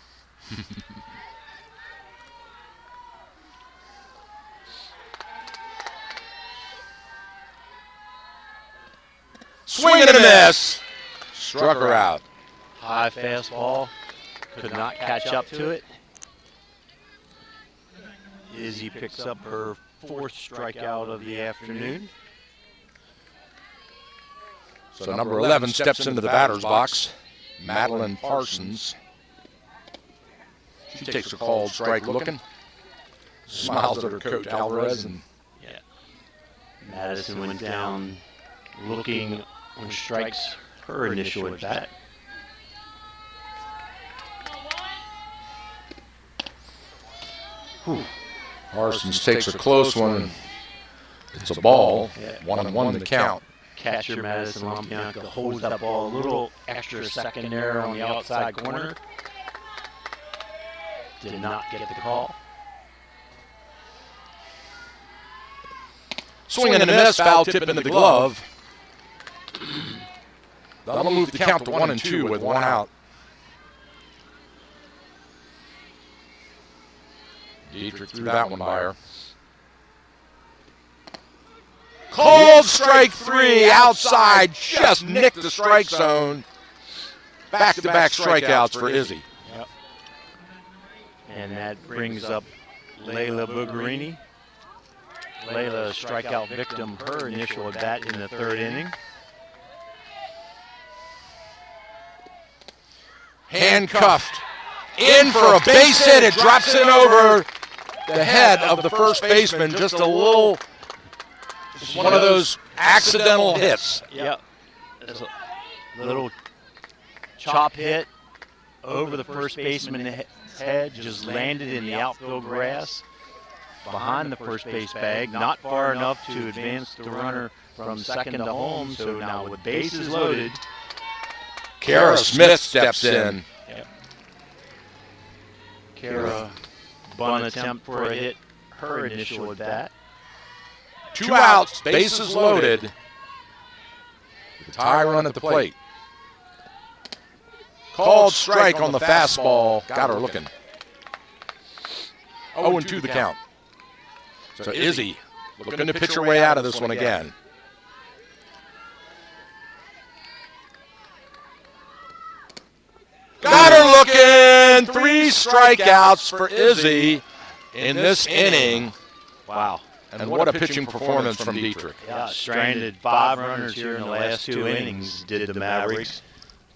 Swing and a miss. Struck her out. High fastball. Could not catch up to it. Izzy picks up her 4th strikeout of the afternoon. So number 11 steps into the batter's box. Madeline Parsons. She takes a called strike looking. Smiles at her coach Alvarez. And yeah. Madison went down looking on strikes her initial at bat. Parsons takes a close one. It's a ball. 1-1 the count. Catcher Madison Lampianca holds that ball a little extra second there on the outside corner. Did not get the call. Swing and a miss, foul tip into the glove. That'll move the count to 1-2 with 1 out. Dietrich threw that one by her. Called strike 3 outside, just nicked the strike zone. Back-to-back strikeouts for Izzy. Yep. And that brings up Layla Bugarini. Layla, strikeout victim, her initial at bat in the 3rd inning. Handcuffed. In for a base hit. It drops in over the head of the first baseman. Just a little, one of those accidental hits. Yep. There's a little chop hit over the first baseman's head, just landed in the outfield grass. behind the first base bag, not far enough to advance the runner from second to home. So now with bases loaded, Kara Smith steps in. Kara, bunt attempt for a hit, her initial at bat. 2 outs, bases loaded. Tie run at the plate. Called strike on the fastball. Got her looking. 0-2 the count. So Izzy looking to pitch her way out of this one again. Got her looking. 3 strikeouts for Izzy in this inning. Wow. And what a pitching performance from Dietrich. Yeah, stranded 5 runners here in the last 2 innings, did the Mavericks.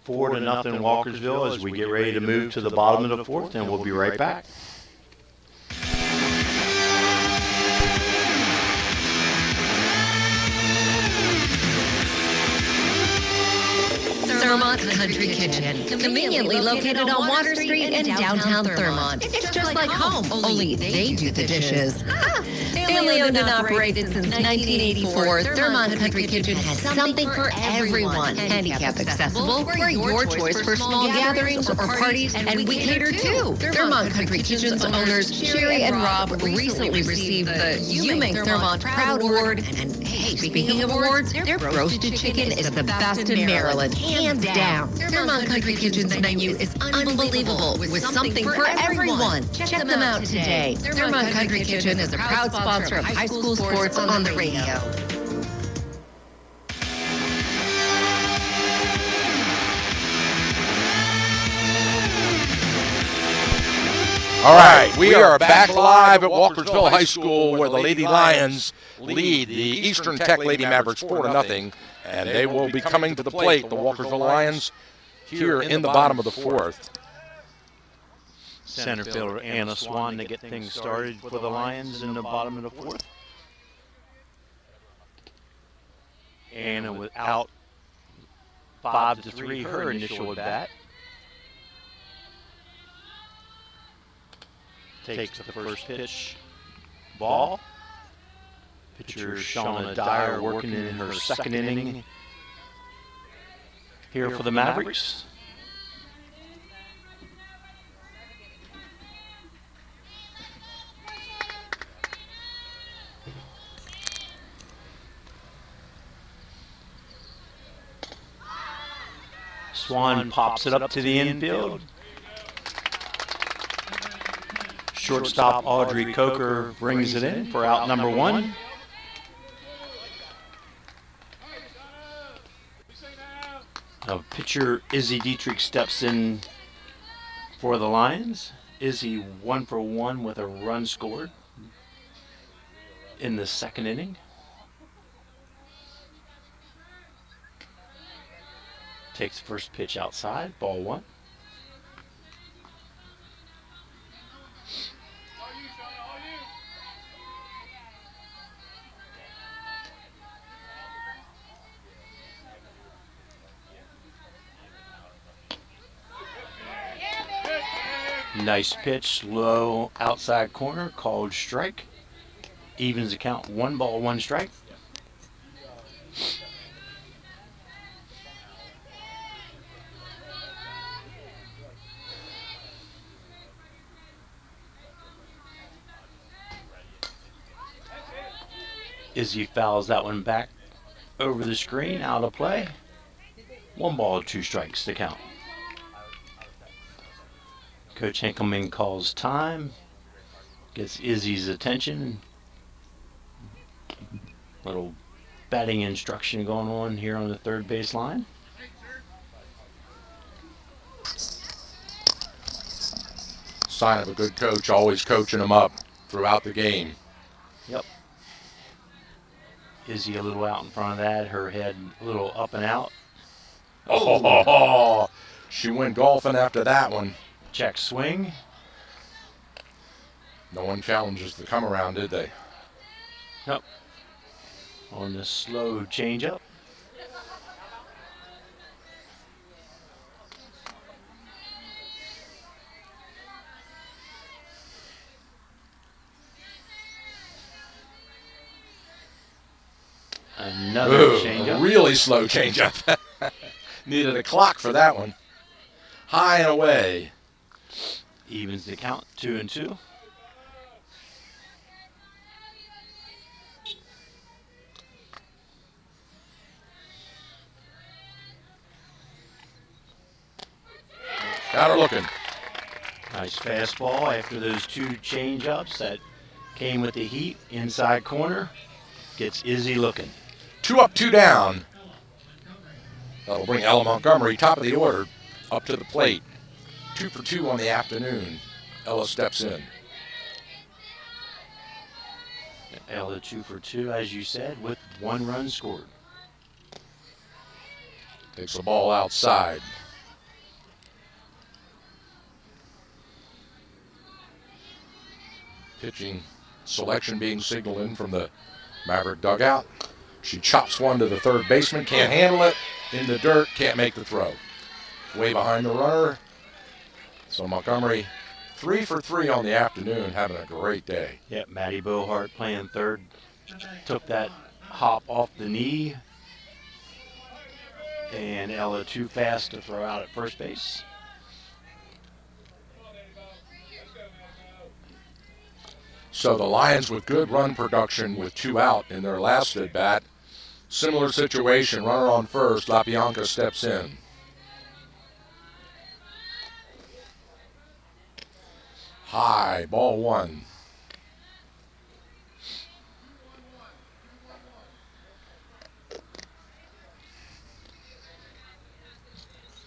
4-0 Walkersville as we get ready to move to the bottom of the 4th, and we'll be right back. Thurmont Country Kitchen, conveniently located on Water Street in downtown Thurmont. It's just like home, only they do the dishes. Family owned and operated since 1984, Thurmont Country Kitchen has something for everyone. Handicap accessible, we're your choice for small gatherings or parties, and we cater too. Thurmont Country Kitchen's owners, Sherry and Rob, recently received the You Make Thurmont Proud Award. And hey, speaking of awards, their roasted chicken is the best in Maryland, hands down. Thurmont Country Kitchen's menu is unbelievable with something for everyone. Check them out today. Thurmont Country Kitchen is a proud sponsor of high school sports on the radio. All right, we are back live at Walkersville High School where the Lady Lions lead the Eastern Tech Lady Mavericks 4-0, and they will be coming to the plate, the Walkersville Lions, here in the bottom of the 4th. Center fielder Anna Swan to get things started for the Lions in the bottom of the 4th. Anna without 5-3, her initial at bat. Takes the first pitch, ball. Pitcher Shauna Dyer working in her second inning here for the Mavericks. Swan pops it up to the infield. Shortstop Audrey Coker brings it in for out number 1. Pitcher Izzy Dietrich steps in for the Lions. Izzy 1 for 1 with a run scored in the second inning. Takes first pitch outside, ball 1. Nice pitch, low outside corner, called strike. Evens the count, 1 ball, 1 strike. Izzy fouls that one back over the screen, out of play. 1 ball, 2 strikes to count. Coach Henkelman calls time, gets Izzy's attention. Little batting instruction going on here on the third base line. Sign of a good coach, always coaching them up throughout the game. Yep. Izzy a little out in front of that, her head a little up and out. Oh, she went golfing after that one. Check swing. No one challenges the come around, did they? Nope. On the slow changeup. Another Ooh, changeup. a really slow changeup. Needed a clock for that one. High and away. Evens the count, 2-2. Got her looking. Nice fastball after those two change-ups that came with the heat. Inside corner. Gets Izzy looking. 2 up, 2 down. That'll bring Ella Montgomery, top of the order, up to the plate. 2 for 2 on the afternoon. Ella steps in. Ella 2 for 2, as you said, with 1 run scored. Takes the ball outside. Pitching selection being signaled in from the Maverick dugout. She chops one to the third baseman, can't handle it, in the dirt, can't make the throw. Way behind the runner. So Montgomery, 3 for 3 on the afternoon, having a great day. Yep, Maddie Bohart playing third. Took that hop off the knee. And Ella too fast to throw out at first base. So the Lions with good run production with 2 out in their last at bat. Similar situation, runner on first, LaBianca steps in. High, ball 1.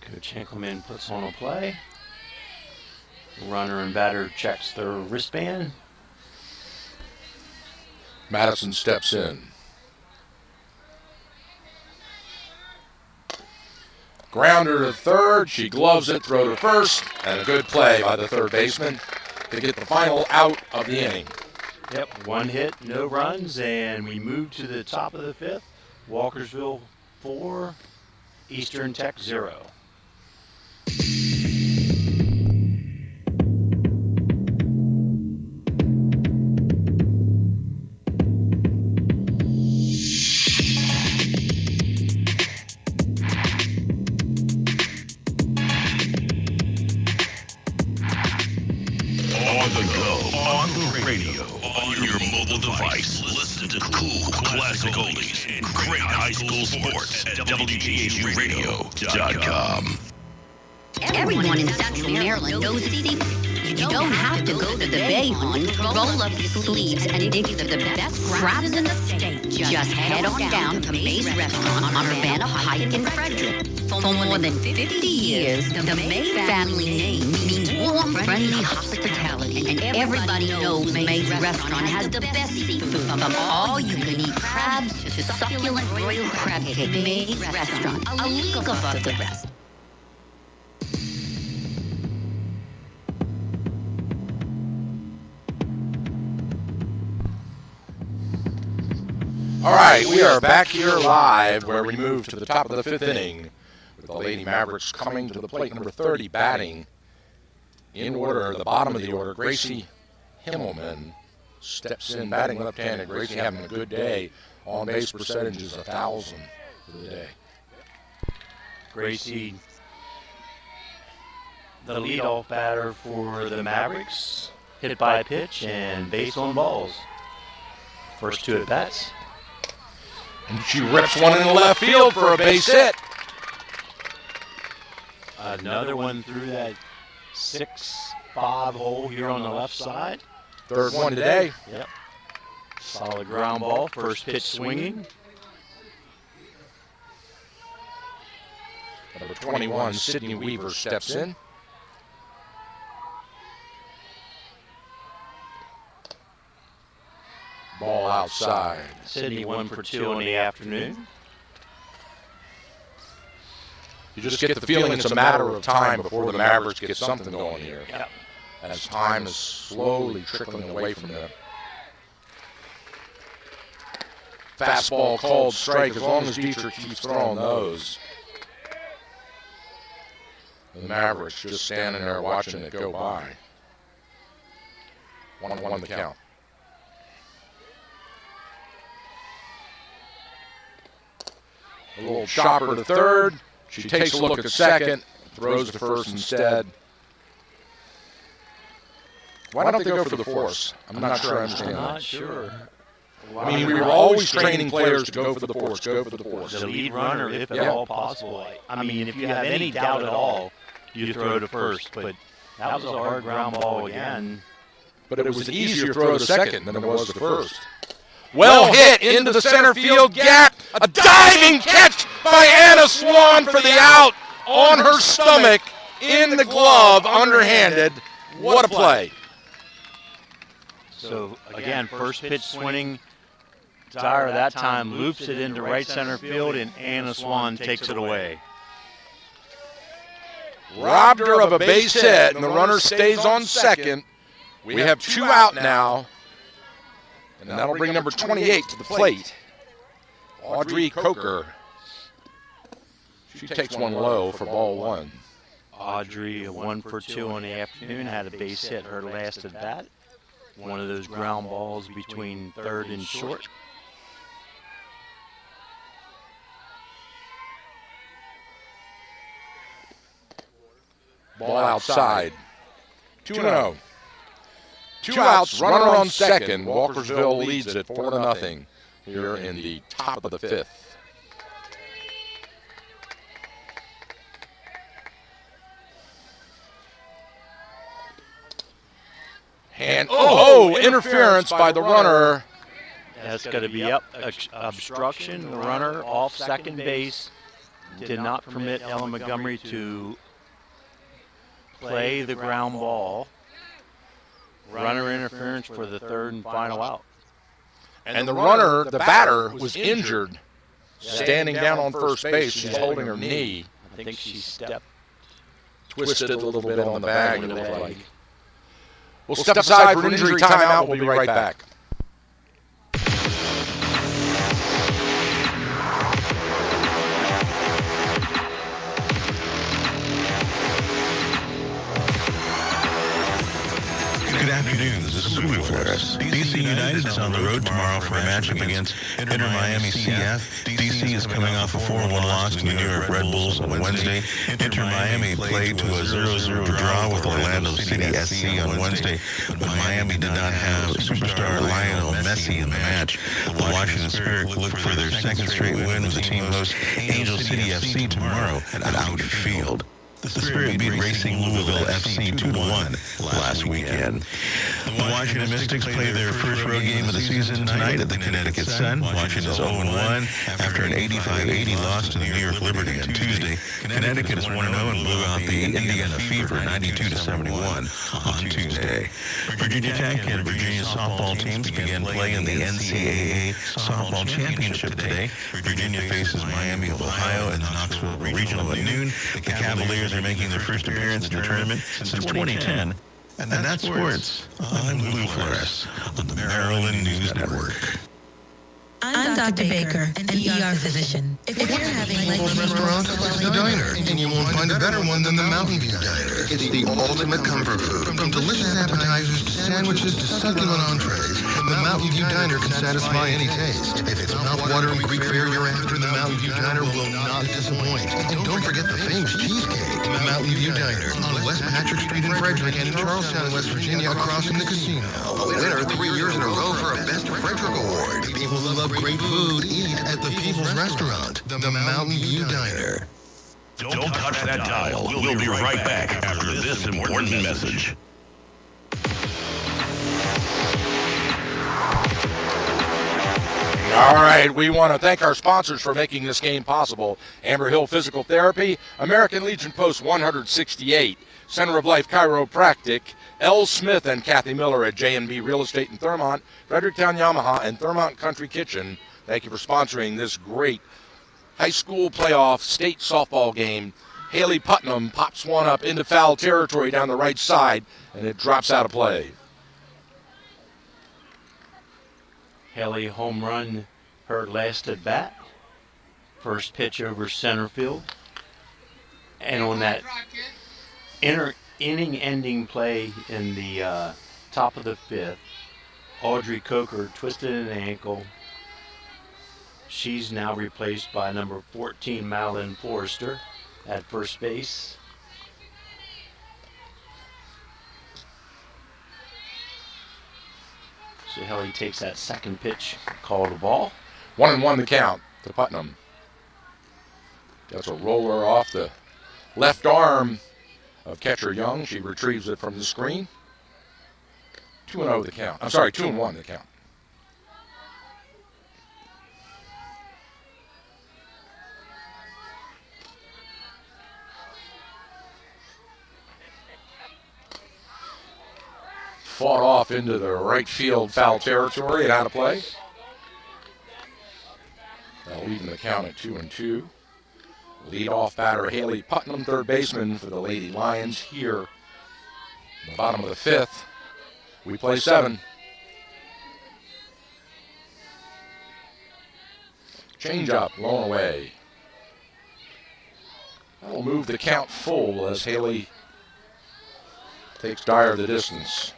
Coach Henkelman puts on a play. Runner and batter checks their wristband. Madison steps in. Grounder to third. She gloves it, throw to first, and a good play by the third baseman to get the final out of the inning. Yep, 1 hit, no runs, and we move to the top of the 5th. Walkersville 4, Eastern Tech 0. On the go, on the radio, on your mobile device. Listen to cool classic oldies and great high school sports at WGHURadio.com. Everyone in Central Maryland knows the secret. You don't have to go to the Bayhorn to roll up your sleeves and dig for the best crabs in the state. Just head on down to May's Restaurant on Urbana Pike in Frederick. For more than 50 years, the May family name means warm, friendly hospitality. And everybody knows May's Restaurant has the best seafood, from all-you-can-eat crabs to succulent royal crab cake. May's Restaurant, a league above the rest. All right, we are back here live where we move to the top of the 5th inning with the Lady Mavericks coming to the plate. Number 30 batting in order, the bottom of the order. Gracie Himmelman steps in batting left-handed. Gracie having a good day. On-base percentage is 1,000 for the day. Gracie, the leadoff batter for the Mavericks, hit by a pitch and base on balls. First 2 at bats. And she rips one in the left field for a base hit. Another one through that 6-5 hole here on the left side. Third one today. Yep. Solid ground ball. First pitch swinging. Number 21, Sydney Weaver steps in. Ball outside. Sydney 1 for 2 in the afternoon. You just get the feeling it's a matter of time before the Mavericks get something going here. Yep. As time is slowly trickling away from them. Fastball called strike as long as Dietrich keeps throwing those. The Mavericks just standing there watching it go by. 1-1 the count. A little chopper to third. She takes a look at second, throws to first instead. Why don't they go for the force? I'm not sure I understand that. I'm not sure. I mean, we were always training players to go for the force, go for the force. The lead runner, if at all possible. I mean, if you have any doubt at all, you throw to first. But that was a hard ground ball again. But it was an easier throw to second than it was to first. Well hit into the center field gap. A diving catch by Anna Swan for the out on her stomach in the glove, underhanded. What a play. So, again, first pitch swinging. Dyer that time loops it into right center field, and Anna Swan takes it away. Robbed her of a base hit, and the runner stays on second. We have 2 out now, and that'll bring number 28 to the plate. Audrey Coker. She takes one low for ball 1. Audrey, 1 for 2 in the afternoon, had a base hit her last at bat. One of those ground balls between third and short. Ball outside. 2-0. 2 outs, runner on second. Walkersville leads it 4-0 here in the top of the 5th. And interference by the runner. That's going to be obstruction. The runner off second base did not permit Ellen Montgomery to play the ground ball. Runner interference for the third and final out. And the runner, the batter, was injured standing down on first base. She's holding her knee. I think she stepped. Twisted a little bit on the bag, it looked like. We'll step aside for an injury timeout. We'll be right back. Good afternoon, this is Sulu Flores. DC United is on the road tomorrow for a matchup against Inter Miami CF. DC is coming off a 4-1 loss to the New York Red Bulls on Wednesday. Inter Miami played to a 0-0 draw with Orlando City SC on Wednesday, but Miami did not have superstar Lionel Messi in the match. The Washington Spirit look for their second straight win as the team hosts Angel City FC tomorrow at Audi Field. The Spirit beat Racing Louisville FC 2-1 last weekend. The Washington Mystics play their first road game of the season tonight at the Connecticut Sun. Washington is 0-1 after an 85-80 loss to the New York Liberty on Tuesday. Connecticut is 1-0 and blew out the Indiana Fever 92-71 on Tuesday. Virginia Tech and Virginia softball teams began play in the NCAA softball championship today. Virginia faces Miami of Ohio in the Knoxville Regional at noon. The Cavaliers are making their first appearance in the tournament since 2010. And that's sports. I'm Lou Flores on the Maryland News Network. I'm Dr. Baker, an ER physician. If you're having restaurant, it's the diner, and you won't find a better one than the Mountain View Diner. It's the ultimate comfort food. From delicious appetizers to sandwiches to succulent entrees, the Mountain View Diner can satisfy any taste. If it's mouth-water and Greek fare you're after, the Mountain View Diner will not disappoint. And don't forget the famous cheesecake. The Mountain View Diner on West Patrick Street in Frederick and in Charlestown, West Virginia, across from the casino. A winner 3 years in a row for a Best Frederick Award. People who love great food eat at the People's Restaurant, the Mountain View Diner. Don't touch that dial. We'll be right back after this important message. All right, we want to thank our sponsors for making this game possible. Amber Hill Physical Therapy, American Legion Post 168, Center of Life Chiropractic, L. Smith and Kathy Miller at J&B Real Estate in Thurmont, Fredericktown Yamaha, and Thurmont Country Kitchen. Thank you for sponsoring this great high school playoff state softball game. Haley Putnam pops one up into foul territory down the right side, and it drops out of play. Haley home run her last at bat. First pitch over center field. And on that inning-ending play in the top of the 5th, Audrey Coker twisted an ankle, She's now replaced by number 14, Madeline Forrester, at first base. So Haley takes that second pitch, called a ball. 1-1 the count to Putnam. That's a roller off the left arm of catcher Young. She retrieves it from the screen. 2-0 the count. I'm sorry, 2-1 the count. Fought off into the right field foul territory and out of play. That'll even the count at 2-2. Lead-off batter Haley Putnam, third baseman for the Lady Lions here. In the bottom of the fifth. We play 7. Change up, blown away. That'll move the count full as Haley takes Dyer the distance.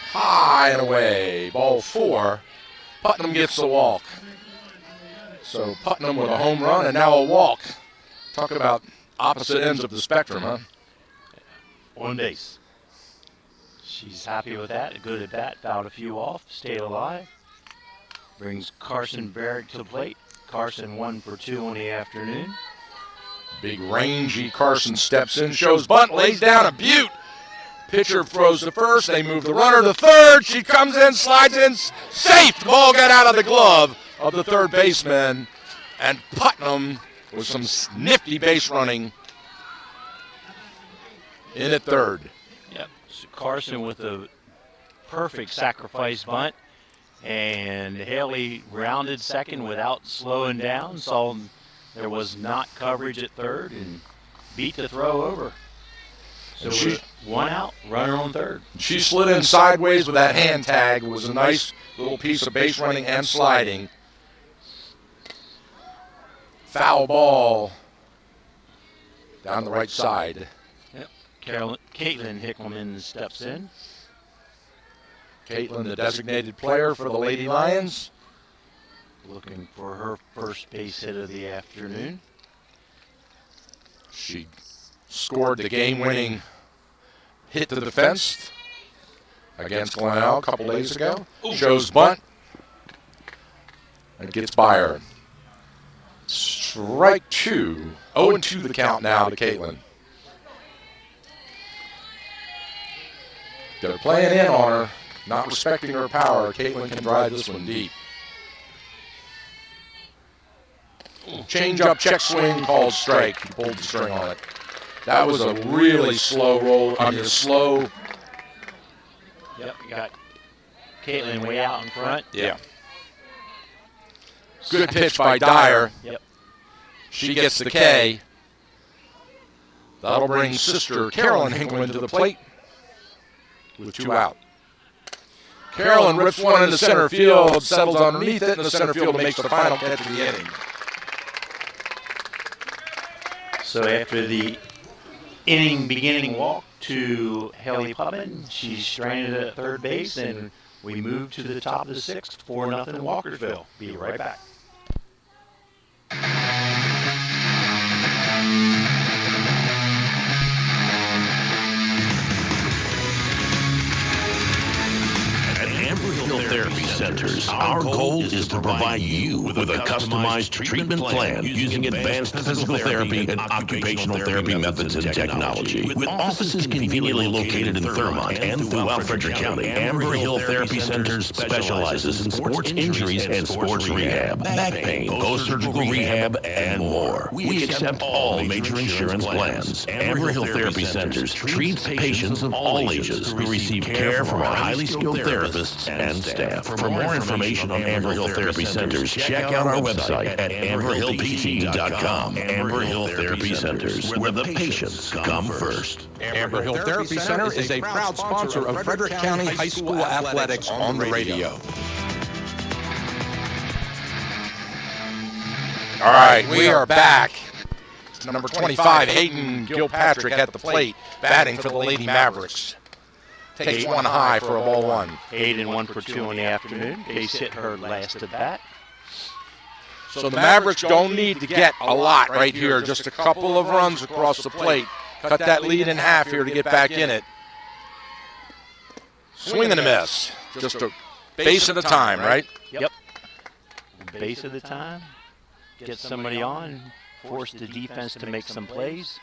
High and away, ball 4. Putnam gets the walk. So Putnam with a home run and now a walk. Talking about opposite ends of the spectrum, huh? On base. She's happy with that. A good at bat, fouled a few off, stayed alive. Brings Carson Barrick to the plate. Carson 1 for 2 on the afternoon. Big rangy Carson steps in, shows bunt, lays down a beaut. Pitcher throws to first. They move the runner to third. She comes in, slides in, safe. The ball got out of the glove of the third baseman. And Putnam with some nifty base running in at third. Yep. So Carson with a perfect sacrifice bunt. And Haley rounded second without slowing down. Saw there was not coverage at third and beat the throw over. So she, 1 out, runner on third. She slid in sideways with that hand tag. It was a nice little piece of base running and sliding. Foul ball down the right side. Yep. Caitlin Hickleman steps in. Caitlin, the designated player for the Lady Lions. Looking for her first base hit of the afternoon. She scored the game-winning hit to the fence against Glenelg a couple days ago. Shows bunt and gets Byer. Strike 2. 0-2 the count now to Caitlin. They're playing in on her, not respecting her power. Caitlin can drive this one deep. Change-up, check swing, called strike. He pulled the string on it. That was a really slow roll. Slow. Yep, you got Caitlin way out in front. Yeah. Good pitch by Dyer. Yep. She gets the K. That'll bring sister Carolyn Hinkleman to the plate with 2 out. Carolyn rips one into center field, settles underneath it, and the center fielder makes the final catch of the inning. So after the inning beginning walk to Haley Putnam, she's stranded at third base, and we move to the top of the 6th, 4-0 Walkersville. Be right back. Therapy Centers. Our goal is to provide you with a customized treatment plan using advanced physical therapy and occupational therapy methods and technology. With offices conveniently located in Thurmont and throughout Frederick County, Amber Hill Therapy Centers specializes in sports injuries and sports rehab, back pain, post-surgical rehab, and more. We accept all major insurance plans. Amber Hill Therapy Centers treats patients of all ages who receive care from our highly skilled therapists and staff. For more information on Amber Hill Therapy Centers, check out our website at amberhillpt.com. Amber Hill Therapy Centers, where the patients come first. Amber Hill Therapy Center is a proud sponsor of Frederick County High School Athletics on the radio. All right, we are back. It's number 25, Hayden Gilpatrick at the plate, batting for the Lady Mavericks. Takes one high for a ball one. Hayden 1 for 2 in the afternoon. Base hit her last at bat. So the Mavericks don't need to get a lot right here. Just a couple of runs across the plate. Cut that lead in half here to get back in it. Swing and a miss. Just a base at a time, right? Yep. Base at a time. Get somebody on. Force the defense to make some plays.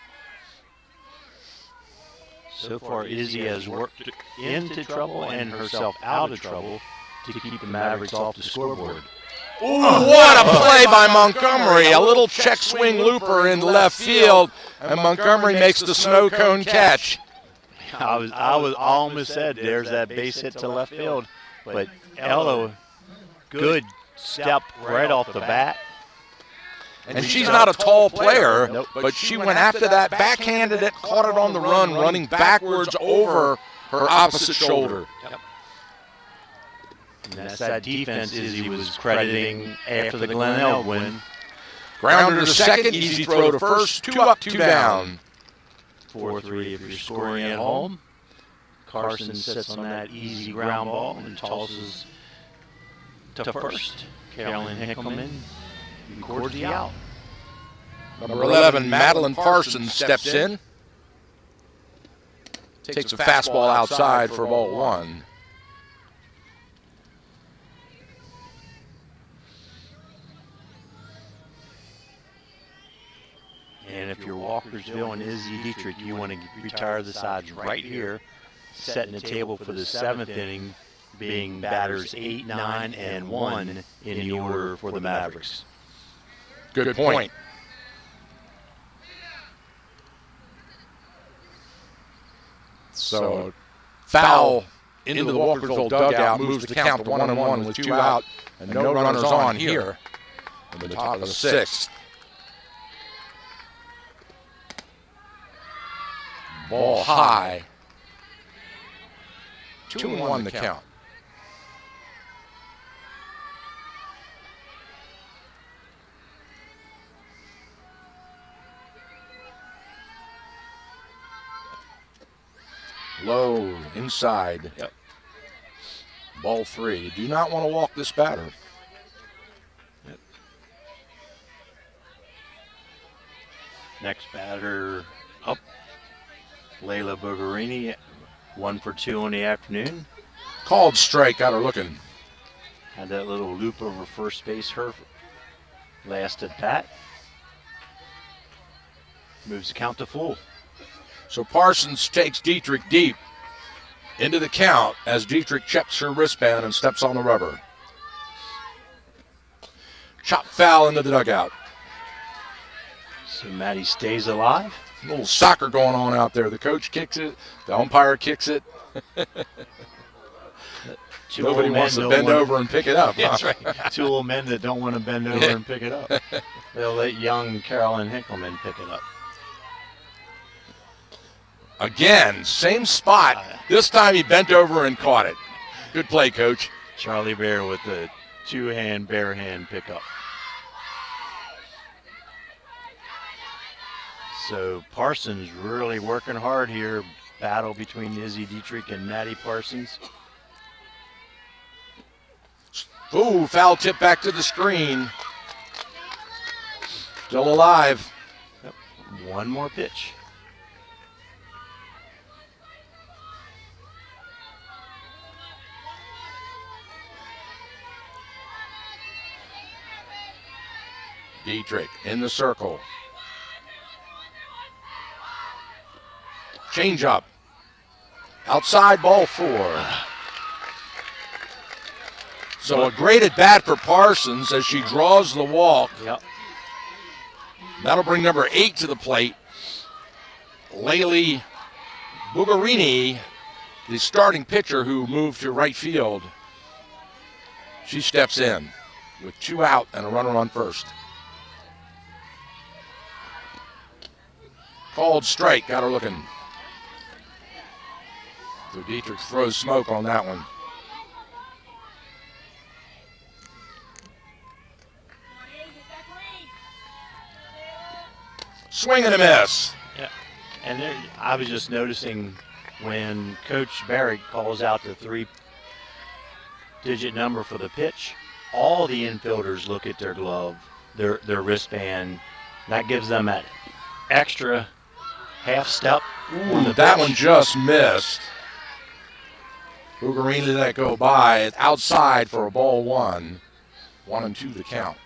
So far, Izzy has worked into trouble and herself out of trouble to keep the Mavericks off the scoreboard. Ooh, what a play by Montgomery. A little check swing looper in left field, and Montgomery makes the snow cone catch. I almost said there's that base hit to left field, but Ella, good step right off the bat. And she's not a tall player, but she went after that, backhanded it, caught it on the run, running backwards over her opposite shoulder. And that's that defense Izzy was crediting after the Glenelg win. Grounder to second, easy throw to first, 2 up, 2 down. 4-3 if you're scoring at home. Carson sits on that easy ground ball and tosses to first. Carolyn Hickelman records the out. Number 11, Madeline Parsons steps in. Takes a fastball outside for ball one. And if you're Walkersville and Izzy Dietrich, you want to retire the sides right here, setting the table for the 7th inning, being batters 8, 9, and 1 in the order for the Mavericks. Good point. So, foul into the Walkersville dugout moves the count to 1-1 with 2 out and no runners on here in the top of the 6th. Ball high. 2-1 the count. Low, inside. Yep. Ball 3. Do not want to walk this batter. Yep. Next batter up. Layla Bugarini, 1 for 2 in the afternoon. Called strike, got her looking. Had that little loop over first base, her last at bat. Moves the count to full. So Parsons takes Dietrich deep into the count as Dietrich checks her wristband and steps on the rubber. Chop foul into the dugout. So Maddie stays alive. A little soccer going on out there. The coach kicks it. The umpire kicks it. Nobody wants to bend over and pick it up. That's right. 2 old men that don't want to bend over and pick it up. They'll let young Carolyn Hinckelman pick it up. Again, same spot. This time he bent over and caught it. Good play, Coach. Charlie Bear with the 2-hand, bare hand pickup. So Parsons really working hard here. Battle between Izzy Dietrich and Maddie Parsons. Ooh, foul tip back to the screen. Still alive. Yep. One more pitch. Dietrich in the circle. Change up. Outside, ball 4. So a great at bat for Parsons as she draws the walk. Yep. That'll bring number 8 to the plate. Layla Bugarini, the starting pitcher who moved to right field. She steps in with 2 out and a runner on first. Called strike, got her looking. So Dietrich throws smoke on that one. Swing and a miss. Yeah. And there, I was just noticing when Coach Barrett calls out the 3-digit number for the pitch, all the infielders look at their glove, their wristband. That gives them that extra half step. Ooh, that one just missed. Bugarini let it go by. It's outside for a ball 1. 1-2 the count.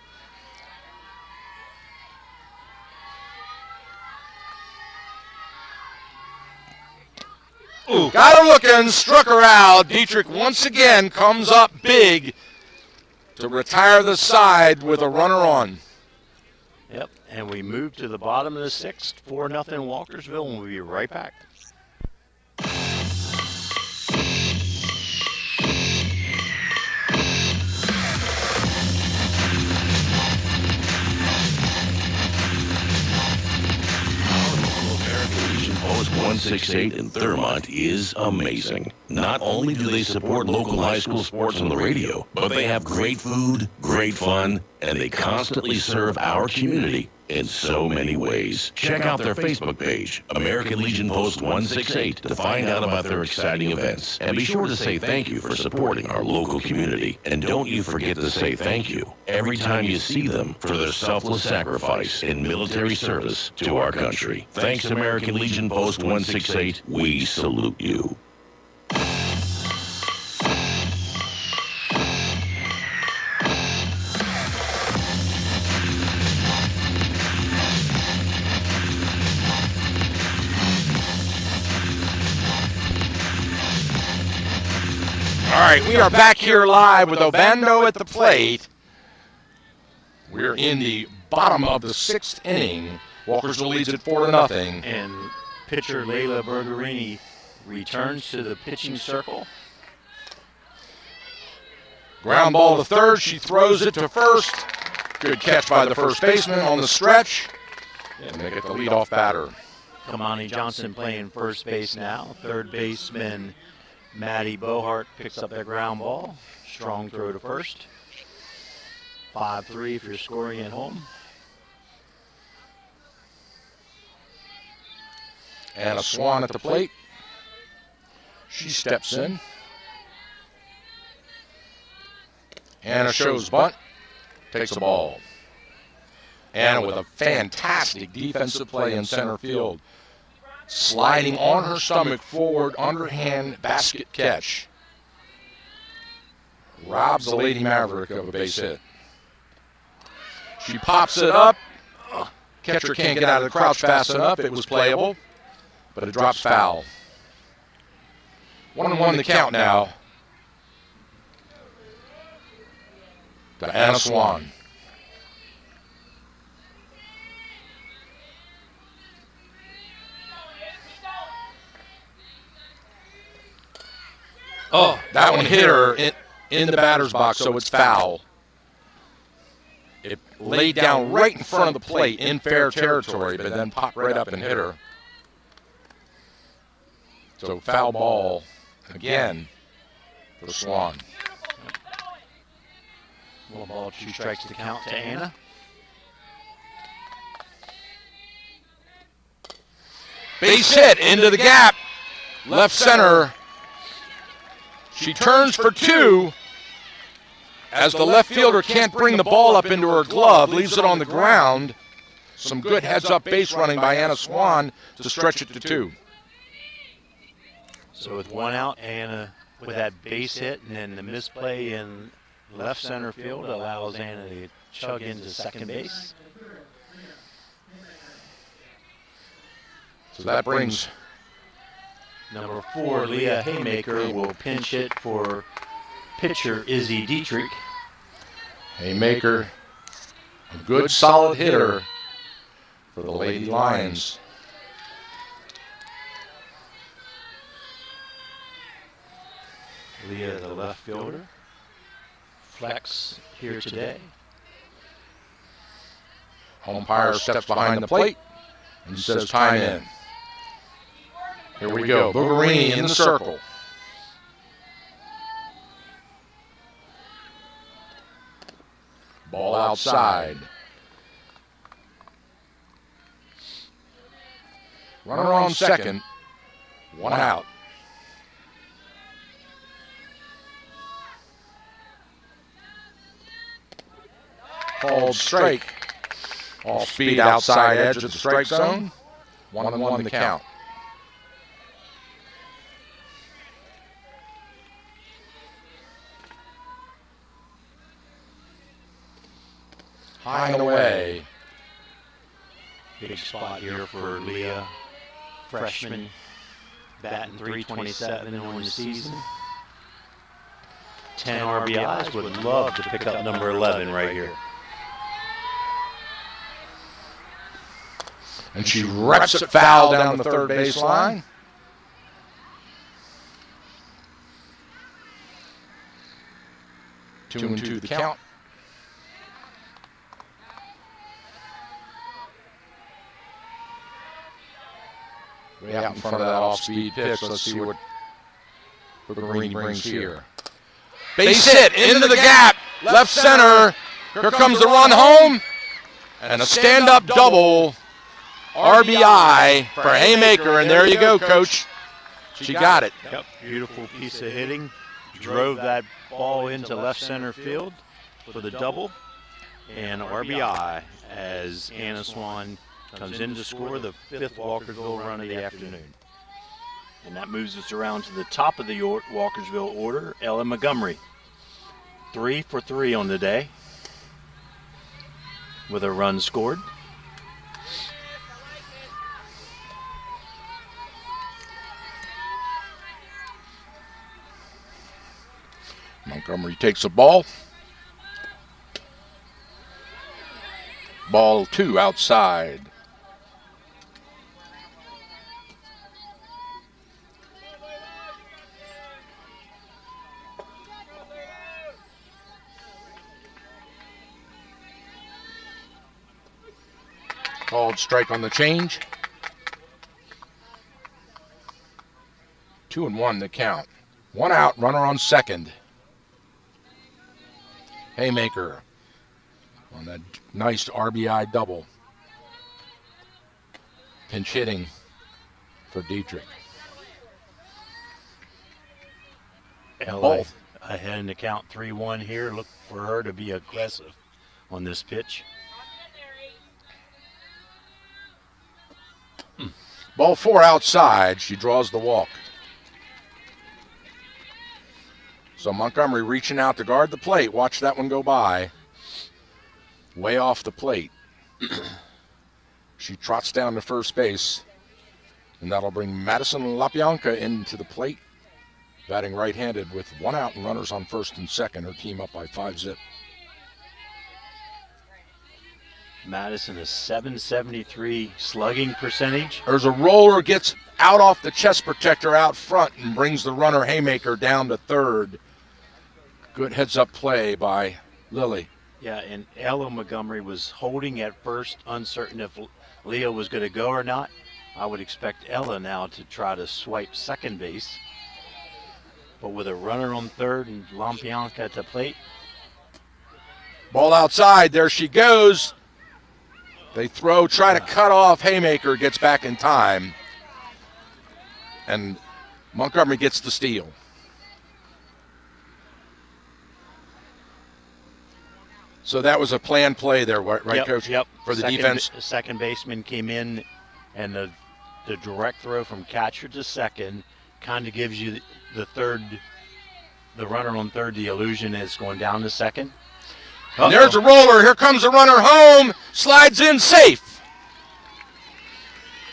Ooh, got her looking, struck her out. Dietrich once again comes up big to retire the side with a runner on. Yep, and we move to the bottom of the 6th, 4-0 Walkersville, and we'll be right back. Post 168 in Thurmont is amazing. Not only do they support local high school sports on the radio, but they have great food, great fun, and they constantly serve our community in so many ways. Check out their Facebook page, American Legion Post 168, to find out about their exciting events. And be sure to say thank you for supporting our local community. And don't you forget to say thank you every time you see them for their selfless sacrifice in military service to our country. Thanks, American Legion Post 168. We salute you. All right, we are back here live with Obando at the plate. We're in the bottom of the 6th inning. Walkersville leads at 4-0. And pitcher Layla Bergerini returns to the pitching circle. Ground ball to third. She throws it to first. Good catch by the first baseman on the stretch. And they get the leadoff batter. Kamani Johnson playing first base now. Third baseman Maddie Bohart picks up that ground ball. Strong throw to first. 5-3 if you're scoring at home. Anna Swan at the plate. She steps in. Anna shows bunt. Takes the ball. Anna with a fantastic defensive play in center field. Sliding on her stomach forward, underhand basket catch. Robs the Lady Maverick of a base hit. She pops it up. Catcher can't get out of the crouch fast enough. It was playable, but it drops foul. 1-1 the count now to Anna Swan. Oh, that one hit her in the batter's box, so it's foul. It laid down right in front of the plate in fair territory, but then popped right up and hit her. So foul ball again for Swan. 1 ball, 2 strikes to count to Anna. Base hit into the gap. Left center. She turns for 2 as the left fielder can't bring the ball up into her glove, leaves it on the ground. Some good heads-up base running by Anna Swan to stretch it to 2. So with 1 out, Anna with that base hit and then the misplay in left center field allows Anna to chug into second base. So that brings number 4, Leah Haymaker, will pinch hit for pitcher Izzy Dietrich. Haymaker, a good solid hitter for the Lady Lions. Leah, the left fielder. Flex here today. Umpire steps behind the plate and says time in. Here we go. Bugarini in the circle. Ball outside. Runner on second. One out. Called strike. Off speed outside edge of the strike zone. 1-1 the count. High and away. Big spot here for Leah, freshman, batting .327 on the season. 10 RBIs, would love to pick up number 11 right here. And she reps it foul down the third baseline. Two and two the count. Way out in front of that off-speed pitch. Let's see what Green brings here. Base hit into the gap, left center. Here comes the run home, and a stand-up double. RBI for Haymaker, and there you go, Coach. She got it. Yep, beautiful piece of hitting. Drove that ball into left center field for the double, and RBI as Anna Swan comes in to score the 5th Walkersville run of the afternoon. And that moves us around to the top of the Walkersville order, Ella Montgomery. 3 for 3 on the day with a run scored. Montgomery takes a ball. Ball 2 outside. Called strike on the change. 2-1 the count. One out, runner on second. Haymaker on that nice RBI double. Pinch hitting for Dietrich. LA ahead in the count 3-1 here. Look for her to be aggressive on this pitch. Ball 4 outside. She draws the walk. So Montgomery reaching out to guard the plate. Watch that one go by. Way off the plate. She trots down to first base. And that'll bring Madison LaPianca into the plate. Batting right-handed with one out and runners on first and second. Her team up by 5-zip. Madison a .773 slugging percentage. There's a roller, gets out off the chest protector out front and brings the runner Haymaker down to third. Good heads-up play by Lily. Yeah, and Ella Montgomery was holding at first, uncertain if Leah was going to go or not. I would expect Ella now to try to swipe second base. But with a runner on third and LaPianca at the plate. Ball outside, there she goes. They throw, try to cut off. Haymaker gets back in time. And Montgomery gets the steal. So that was a planned play there, right, Yep, Coach? Yep. For the defense? Second baseman came in, and the direct throw from catcher to second kind of gives you the runner on third, the illusion is going down to second. And there's a roller. Here comes the runner home. Slides in safe.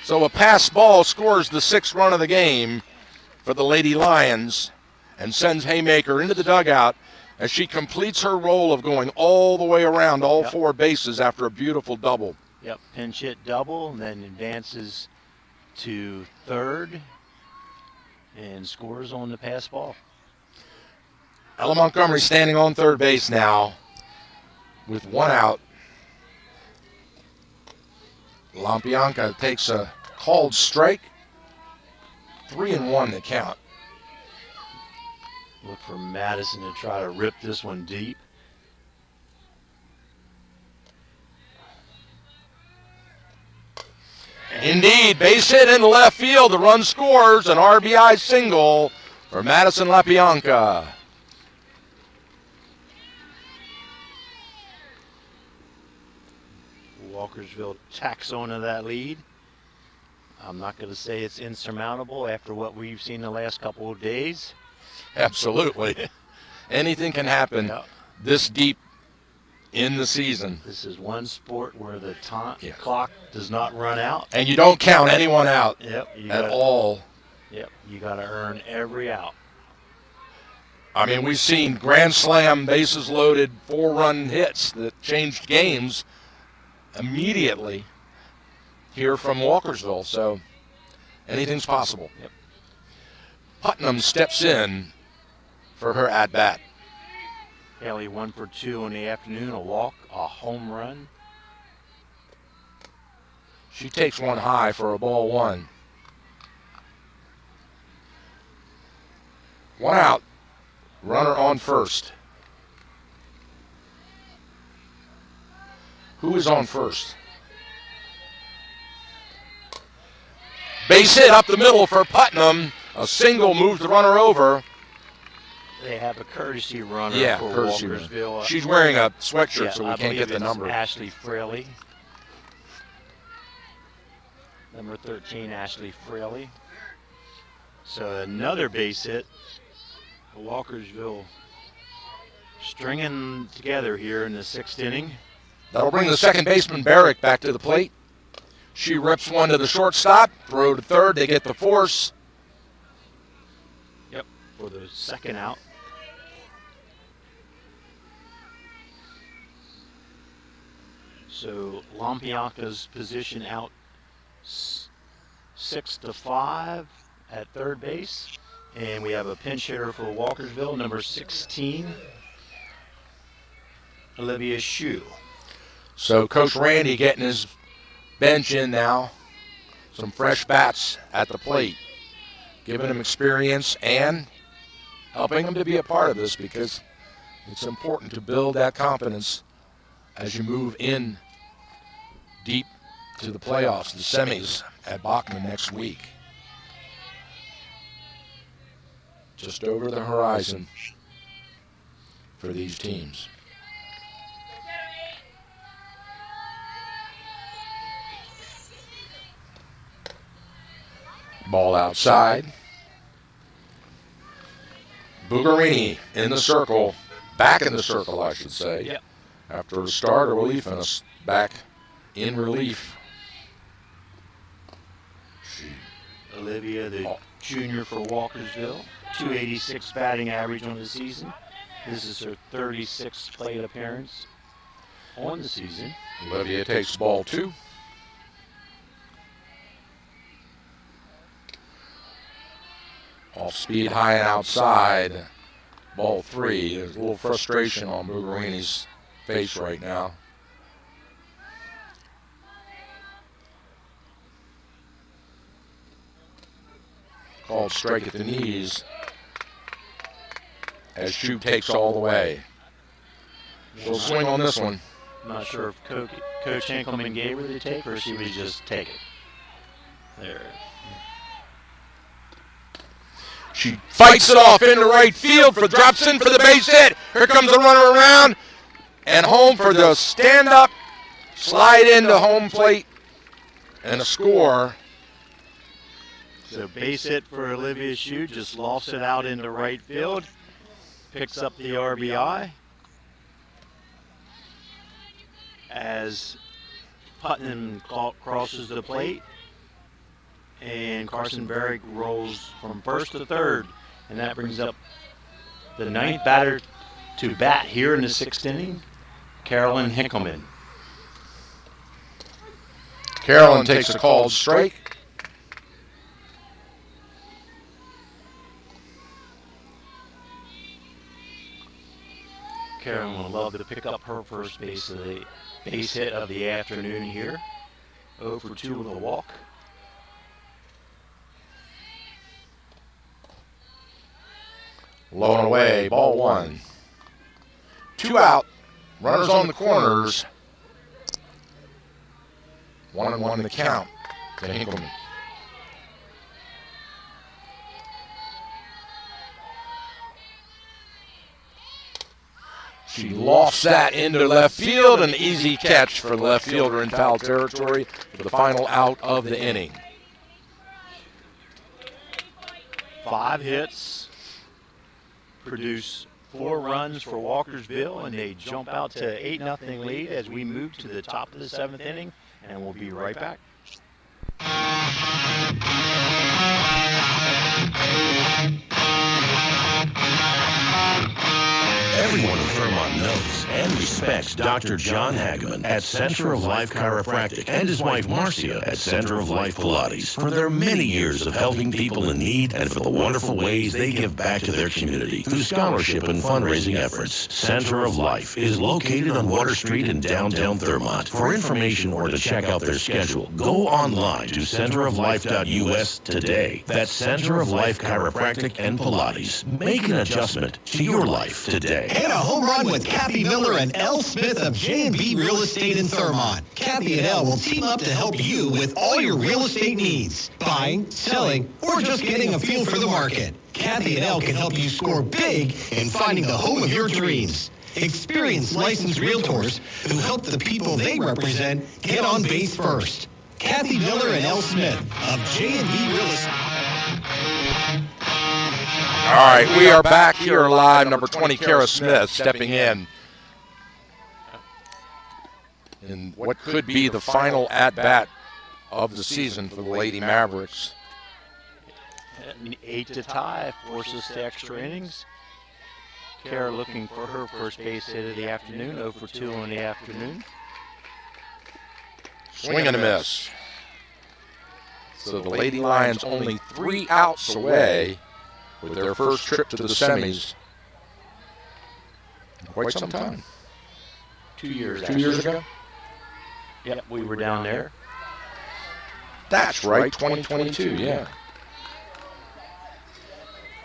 So a pass ball scores the 6th run of the game for the Lady Lions and sends Haymaker into the dugout as she completes her role of going all the way around all 4 bases after a beautiful double. Yep, pinch hit double, and then advances to third and scores on the pass ball. Ella Montgomery standing on third base now with one out. LaPianca takes a called strike. 3-1 the count. Look for Madison to try to rip this one deep. Indeed, base hit in the left field. The run scores an RBI single for Madison LaPianca. Walkersville tacks onto that lead. I'm not going to say it's insurmountable after what we've seen the last couple of days. Absolutely. Anything can happen this deep in the season. This is one sport where the clock does not run out. And you don't count anyone out at all. Yep, you got to earn every out. I mean, we've seen grand slam, bases loaded, 4-run hits that changed games immediately here from Walkersville, so anything's possible. Yep. Putnam steps in for her at-bat. Haley 1 for 2 in the afternoon, a walk, a home run. She takes one high for a ball 1. 1 out, runner on first. Who is on first? Base hit up the middle for Putnam. A single moves the runner over. They have a courtesy runner for Walkersville. She's wearing a sweatshirt, so we can't get the number. Ashley Fraley. Number 13, Ashley Fraley. So another base hit. Walkersville stringing together here in the 6th inning. That'll bring the second baseman, Barrick, back to the plate. She rips one to the shortstop, throw to third, they get the force. Yep, for the second out. So LaPianca's position out 6-5 at third base. And we have a pinch hitter for Walkersville, number 16, Olivia Shue. So Coach Randy getting his bench in now. Some fresh bats at the plate. Giving him experience and helping him to be a part of this because it's important to build that confidence as you move in deep to the playoffs, the semis at Bachman next week. Just over the horizon for these teams. Ball outside. Bugarini in the circle, back in the circle, I should say. Yep. After a start, a relief, and back in relief. Olivia, the junior for Walkersville, 286 batting average on the season. This is her 36th plate appearance on the season. Olivia takes ball 2. Off speed, high and outside. Ball 3. There's a little frustration on Bugarini's face right now. Called strike at the knees as Shue takes all the way. She'll swing on this one. I'm not sure if Coach Henkelman gave her the take or if she was just take it. There. She fights it off into right field, drops in for the base hit. Here comes the runner around and home for the stand-up, slide into home plate, and a score. So base hit for Olivia Shue, just lofts it out into right field, picks up the RBI. As Putnam crosses the plate, and Carson Barrick rolls from first to third, and that brings up the 9th batter to bat here in the 6th inning, Carolyn Hickleman. Carolyn takes a called strike. Carolyn will love to pick up her first base hit of the afternoon here. 0 for 2 with a walk. Low and away, ball 1. 2 out, runners on the corners. 1-1 the count. to Hinkleman. She lofts that into left field. An easy catch for the left fielder in foul territory for the final out of the inning. 5 hits, produce 4 runs for Walkersville, and they jump out to 8-0 lead as we move to the top of the 7th inning, and we'll be right back. Everyone in Thurmont knows and respects Dr. John Hageman at Center of Life Chiropractic and his wife Marcia at Center of Life Pilates for their many years of helping people in need and for the wonderful ways they give back to their community through scholarship and fundraising efforts. Center of Life is located on Water Street in downtown Thurmont. For information or to check out their schedule, go online to centeroflife.us today. That's Center of Life Chiropractic and Pilates. Make an adjustment to your life today. And a home run with Kathy Miller and Elle Smith of J&B Real Estate in Thurmont. Kathy and Elle will team up to help you with all your real estate needs. Buying, selling, or just getting a feel for the market. Kathy and Elle can help you score big in finding the home of your dreams. Experienced licensed realtors who help the people they represent get on base first. Kathy Miller and Elle Smith of J&B Real Estate. All right, we are back here live. Number 20, Kara Smith, stepping in what could be the final at-bat of the season for the Lady Mavericks. 8 to tie, forces to extra innings. Kara looking for her first base hit of the afternoon, 0 for 2 in the afternoon. Swing and a miss. So the Lady Lions only 3 outs away with their first trip to the semis in quite some time. 2 years. 2 years ago? Yep, we were down there. That's right, 2022, yeah.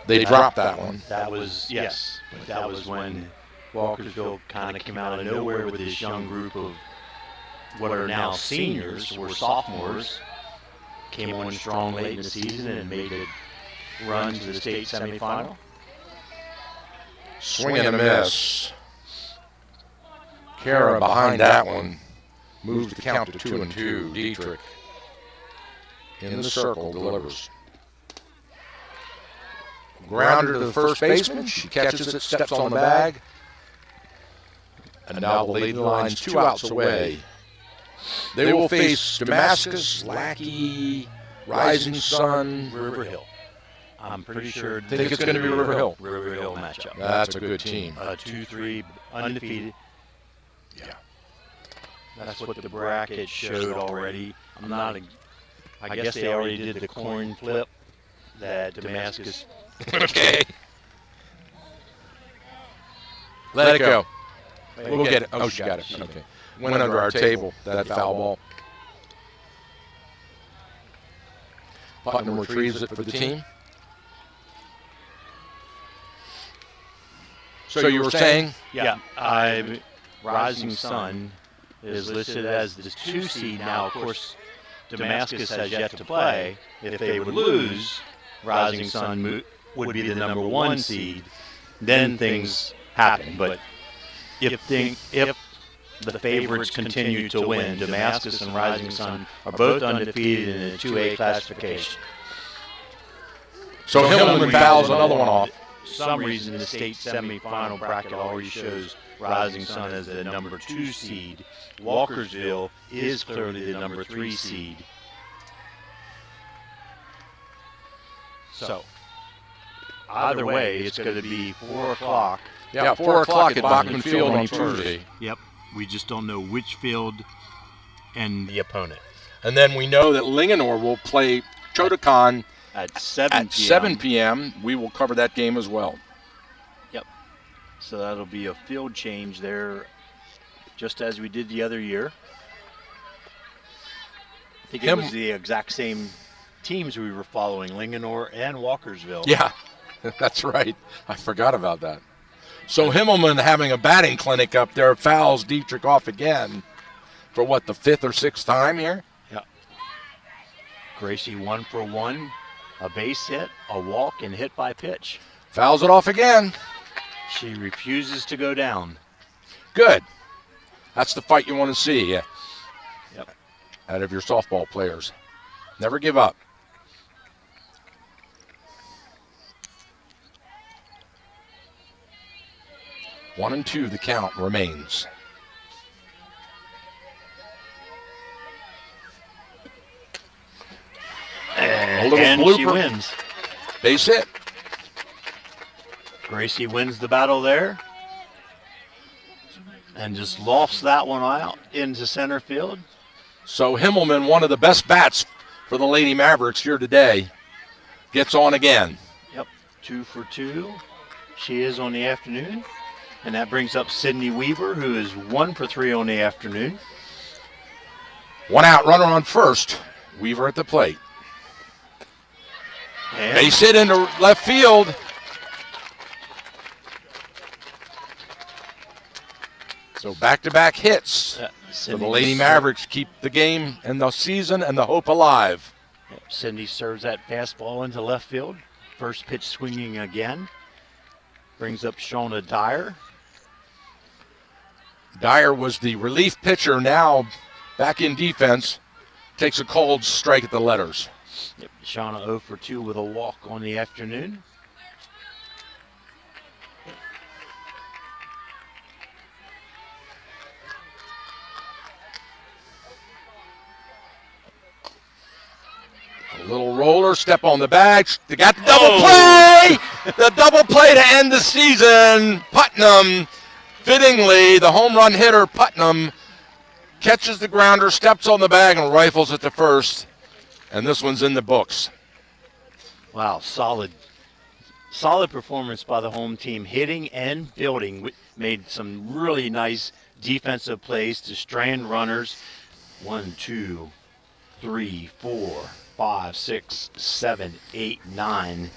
They dropped that one. That was, yes, but that was when Walkersville kind of came out of nowhere with this young group of what are now seniors, or sophomores, came on strong late in the season and made a run to the state semifinal. Swing and a miss. Kara behind that one moves the count to 2-2. Dietrich in the circle delivers. Grounder to the first baseman. She catches it, steps on the bag. And now the Lady Lions 2 outs away. They will face Damascus, Lackey, Rising Sun, River Hill. I'm pretty sure. Think it's going to be River Hill. River Hill matchup. That's a good team. 2-3 undefeated. Yeah. That's what the bracket showed already. I guess they already did the coin flip that Damascus. Okay. Let it go. We'll get it. Oh, she got it. Okay. Went under our table, that foul ball. Putnam retrieves it for the team. So you were saying? Yeah. Rising Sun is listed as the 2 seed. Now, of course, Damascus has yet to play. If they would lose, Rising Sun would be the number 1 seed. Then things happen. But if the favorites continue to win, Damascus and Rising Sun are both undefeated in the 2A classification. So Hillman fouls another one off. For some reason, the state semifinal bracket already shows Rising Sun as the number 2 seed. Walkersville is clearly the number 3 seed. So, either way, it's going to be 4 o'clock. Yeah, 4 o'clock at Bachman Field on Tuesday. Yep. We just don't know which field and the opponent. And then we know that Linganore will play Chodokan at 7 7 p.m. We will cover that game as well. Yep. So that'll be a field change there, just as we did the other year. I think it was the exact same teams we were following, Linganore and Walkersville. Yeah, that's right. I forgot about that. So Himmelman having a batting clinic up there fouls Dietrich off again for what, the 5th or 6th time here? Yeah. Gracie 1 for 1, a base hit, a walk, and hit by pitch. Fouls it off again. She refuses to go down. Good. That's the fight you want to see. Yep. Out of your softball players. Never give up. One and two, the count remains. And she wins. Base hit. Gracie wins the battle there. And just lofts that one out into center field. So Himmelman, one of the best bats for the Lady Mavericks here today, gets on again. Yep, 2 for 2. She is on the afternoon. And that brings up Sydney Weaver, who is 1 for 3 on the afternoon. One out, runner on first. Weaver at the plate. And Base hit into left field. So back-to-back hits for the Lady Mavericks. Keep the game and the season and the hope alive. Cindy serves that fastball into left field. First pitch swinging again. Brings up Shauna Dyer. Dyer was the relief pitcher, now back in defense. Takes a cold strike at the letters. Yep, Shauna 0 for 2 with a walk on the afternoon. A little roller, step on the bag. They got the double play! The double play to end the season. Putnam, fittingly, the home run hitter, Putnam, catches the grounder, steps on the bag, and rifles it to first. And this one's in the books. Wow, solid performance by the home team, hitting and fielding. Made some really nice defensive plays to strand runners. 1, 2, 3, 4, 5, 6, 7, 8, 9,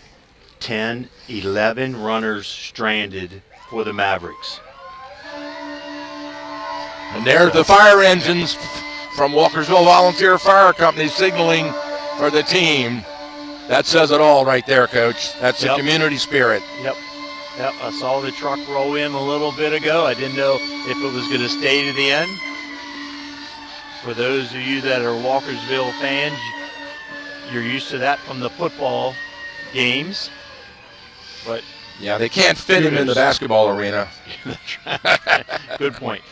10, 11 runners stranded for the Mavericks. And there's the fire engines from Walkersville Volunteer Fire Company signaling for the team. That says it all right there, Coach. That's the community spirit. Yep, I saw the truck roll in a little bit ago. I didn't know if it was going to stay to the end. For those of you that are Walkersville fans, you're used to that from the football games. But yeah, they can't fit him in the basketball arena. Good point.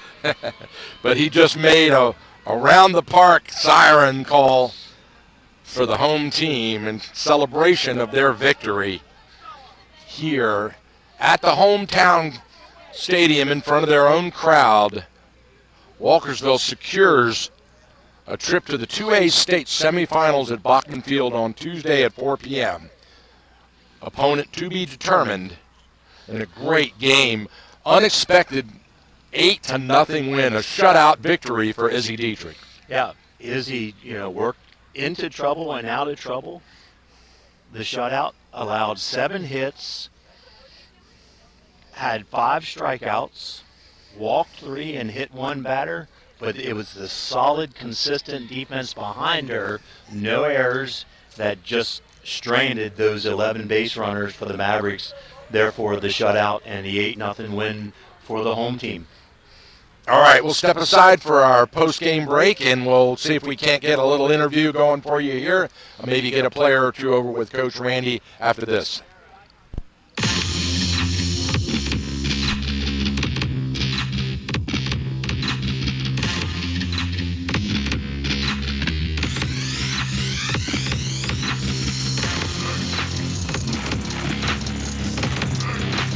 But he just made a around the park siren call for the home team in celebration of their victory here at the hometown stadium in front of their own crowd. Walkersville secures a trip to the 2A state semifinals at Bachman Field on Tuesday at 4 p.m. Opponent to be determined in a great game. Unexpected 8-0 win, a shutout victory for Izzy Dietrich. Yeah, Izzy, worked into trouble and out of trouble. The shutout allowed 7 hits, had 5 strikeouts, walked 3 and hit 1 batter, but it was the solid, consistent defense behind her, no errors, that just stranded those 11 base runners for the Mavericks, therefore the shutout and the 8-0 win for the home team. All right, we'll step aside for our post-game break, and we'll see if we can't get a little interview going for you here. Maybe get a player or two over with Coach Randy after this.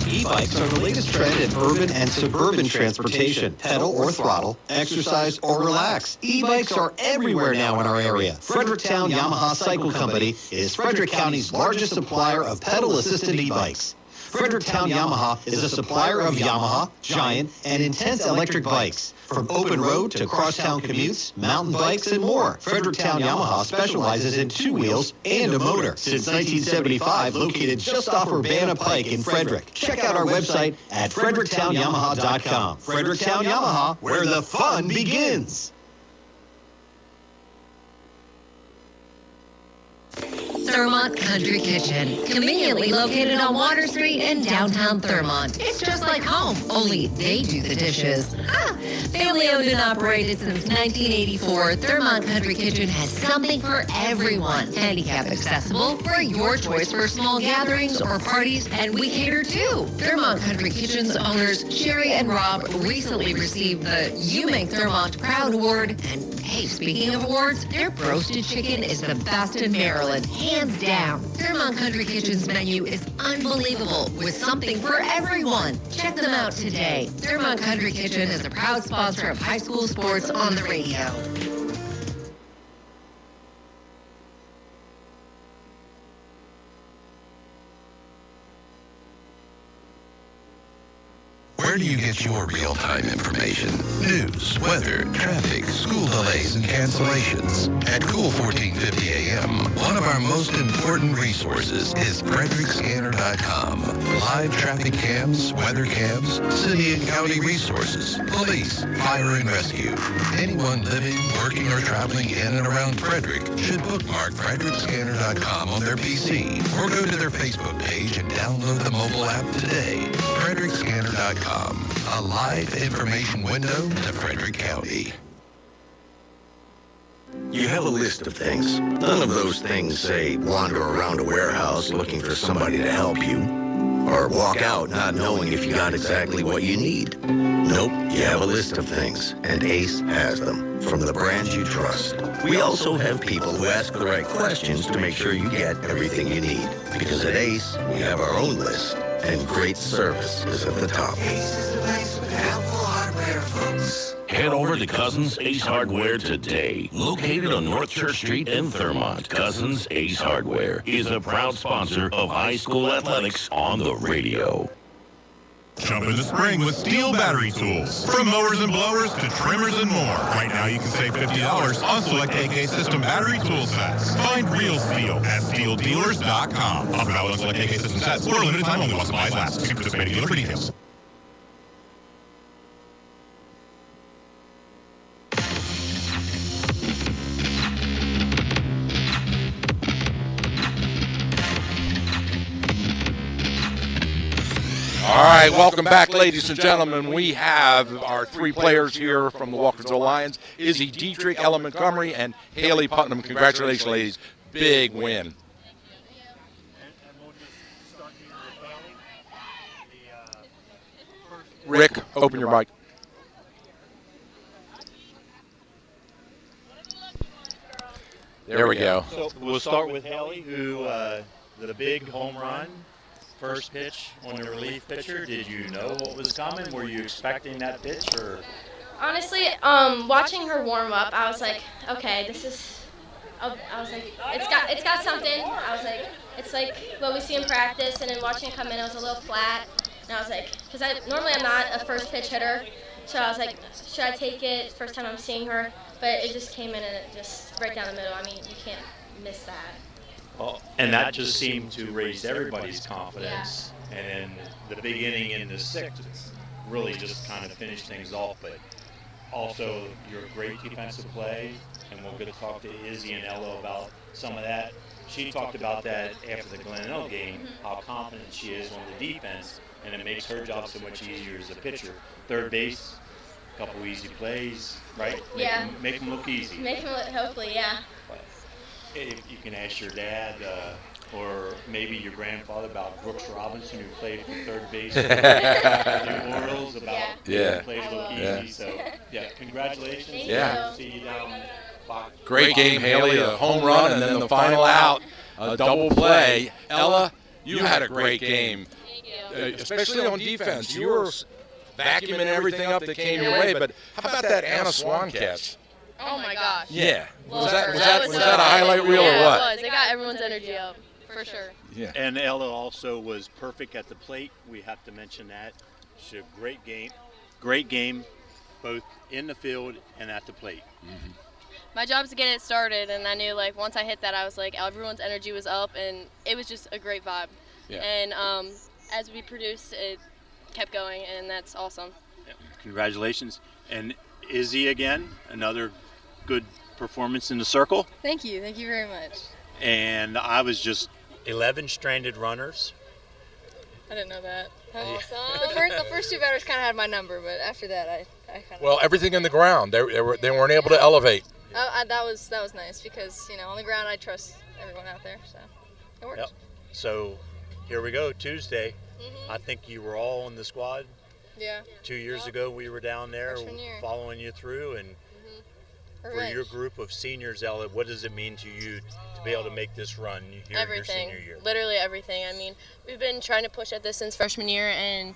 E-bikes are the latest trend in urban and suburban transportation. Pedal or throttle, exercise or relax. E-bikes are everywhere now in our area. Fredericktown Yamaha Cycle Company is Frederick County's largest supplier of pedal-assisted e-bikes. Fredericktown Yamaha is a supplier of Yamaha, Giant, and Intense electric bikes. From open road to crosstown commutes, mountain bikes, and more, Fredericktown Yamaha specializes in 2 wheels and a motor. Since 1975, located just off Urbana Pike in Frederick. Check out our website at fredericktown.yamaha.com. Fredericktown Yamaha, where the fun begins. Thurmont Country Kitchen, conveniently located on Water Street in downtown Thurmont. It's just like home, only they do the dishes. Family owned and operated since 1984, Thurmont Country Kitchen has something for everyone. Handicap accessible for your choice for small gatherings or parties, and we cater too. Thurmont Country Kitchen's owners, Sherry and Rob, recently received the You Make Thurmont Proud Award. And hey, speaking of awards, their roasted chicken is the best in Maryland, hands down. Thurmont Country Kitchen's menu is unbelievable, with something for everyone. Check them out today. Thurmont Country Kitchen is a proud sponsor of high school sports on the radio. Where do you get your real-time information? News, weather, traffic, school delays, and cancellations. At Cool 1450 AM, one of our most important resources is FrederickScanner.com. Live traffic cams, weather cams, city and county resources, police, fire and rescue. Anyone living, working, or traveling in and around Frederick should bookmark FrederickScanner.com on their PC or go to their Facebook page and download the mobile app today. FrederickScanner.com. A live information window to Frederick County. You have a list of things. None of those things say wander around a warehouse looking for somebody to help you, or walk out not knowing if you got exactly what you need. Nope, you have a list of things, and ACE has them, from the brands you trust. We also have people who ask the right questions to make sure you get everything you need. Because at ACE, we have our own list, and great service is at the top. ACE is the place with helpful hardware, folks. Head over to Cousins Ace Hardware today. Located on North Church Street in Thurmont, Cousins Ace Hardware is a proud sponsor of high school athletics on the radio. Jump in the spring with Steel battery tools. From mowers and blowers to trimmers and more. Right now you can save $50 on select AK System battery tool sets. Find real Steel at SteelDealers.com. Offer valid on select AK System sets for a limited time only while supplies last. See participating dealer for details. All right, welcome back, ladies and gentlemen. We have our three players here from the Walkersville Lions, Izzy Dietrich, Ella Montgomery, and Haley Putnam. Congratulations, ladies. Big win. Rick, open your mic. There we go. So we'll start with Haley, who the big home run. First pitch on the relief pitcher, did you know what was coming? Were you expecting that pitch, or? Honestly, watching her warm up, I was like, okay, this is. I was like, it's got something. I was like, it's like what we see in practice, and then watching it come in, it was a little flat, and I was like, because normally I'm not a first pitch hitter, so I was like, should I take it? First time I'm seeing her, but it just came in and it just right down the middle. I mean, you can't miss that. Well, and that just seemed to raise everybody's confidence. Yeah. And then the big inning in the sixth really just kind of finished things off. But also, your great defensive play, and we'll get to talk to Izzy and Ella about some of that. She talked about that after the Glenelg game, how confident she is on the defense, and it makes her job so much easier as a pitcher. Third base, a couple easy plays, right? Make them look easy. Make them look, hopefully, yeah. If you can ask your dad or maybe your grandfather about Brooks Robinson, who played for third base for the Orioles, about played a little easy. So, congratulations. Thank you. See you down. Great game, Haley. A home run and then the final out, a double play. Ella, you had a great game, especially on defense. You were vacuuming everything up that came your way. But how about that Anna Swan catch? Oh my gosh. Yeah. Was that a highlight reel or what? It was. It got everyone's energy up, for sure. Yeah. And Ella also was perfect at the plate. We have to mention that. She had a great game. Great game, both in the field and at the plate. Mm-hmm. My job is to get it started, and I knew, like, once I hit that, I was like, everyone's energy was up, and it was just a great vibe. Yeah. And as we produced, it kept going, and that's awesome. Yeah. Congratulations. And Izzy again, another good performance in the circle. Thank you very much. and I was just 11 stranded runners. I didn't know that. The first two batters kind of had my number, but after that, I kind of. Well, everything in the ground, they weren't able to elevate. That was nice because on the ground I trust everyone out there, so it worked. Yep. So here we go, Tuesday. I think you were all on the squad. Yeah. 2 years ago we were down there following you through, and for your group of seniors, Ella, what does it mean to you to be able to make this run here your senior year? Literally everything. I mean, we've been trying to push at this since freshman year, and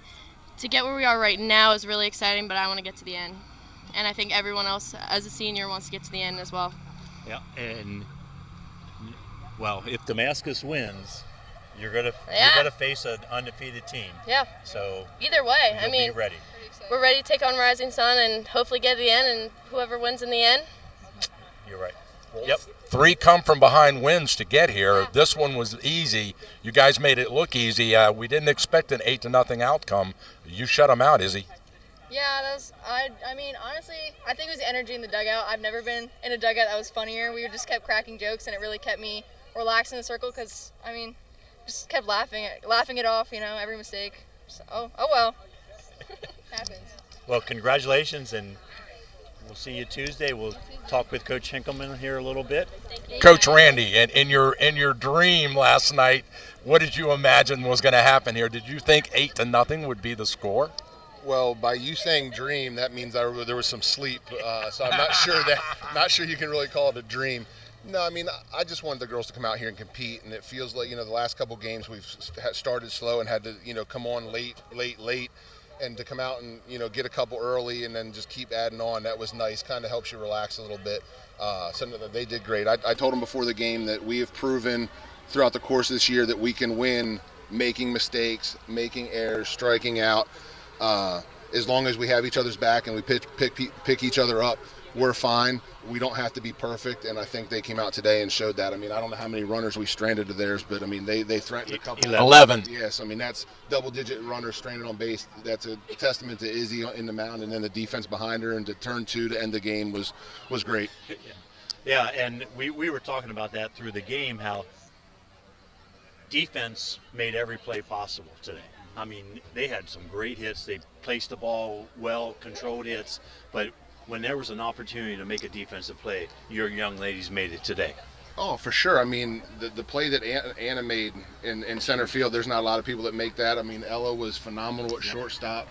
to get where we are right now is really exciting, but I want to get to the end. And I think everyone else as a senior wants to get to the end as well. Yeah, and well, if Damascus wins, you're gonna face an undefeated team. Yeah. So either way, I mean, be ready. We're ready to take on Rising Sun and hopefully get to the end, and whoever wins in the end. You're right. Yep. 3 come from behind wins to get here. This one was easy. You guys made it look easy. We didn't expect an 8-0 outcome. You shut them out, Izzy. Yeah, that was. I mean, honestly, I think it was the energy in the dugout. I've never been in a dugout that was funnier. We just kept cracking jokes, and it really kept me relaxed in the circle because, I mean, just kept laughing it off. Every mistake. So, oh well. Happens. Well, congratulations, and we'll see you Tuesday. We'll talk with Coach Hinkleman here a little bit. Coach Randy, and in your dream last night, what did you imagine was going to happen here? Did you think 8-0 would be the score? Well, by you saying dream, that means there was some sleep. So I'm not sure you can really call it a dream. No, I mean, I just wanted the girls to come out here and compete, and it feels like, the last couple games we've started slow and had to, come on late, and to come out and, get a couple early and then just keep adding on. That was nice. Kind of helps you relax a little bit. So they did great. I told them before the game that we have proven throughout the course of this year that we can win making mistakes, making errors, striking out. As long as we have each other's back and we pick each other up, we're fine. We don't have to be perfect, and I think they came out today and showed that. I mean, I don't know how many runners we stranded to theirs, but, I mean, they threatened a couple. 11. Yes, I mean, that's double-digit runners stranded on base. That's a testament to Izzy in the mound, and then the defense behind her, and to turn 2 to end the game was great. Yeah, and we were talking about that through the game, how defense made every play possible today. I mean, they had some great hits. They placed the ball well, controlled hits, but when there was an opportunity to make a defensive play, your young ladies made it today. Oh, for sure. I mean, the play that Anna made in center field, there's not a lot of people that make that. I mean, Ella was phenomenal at shortstop.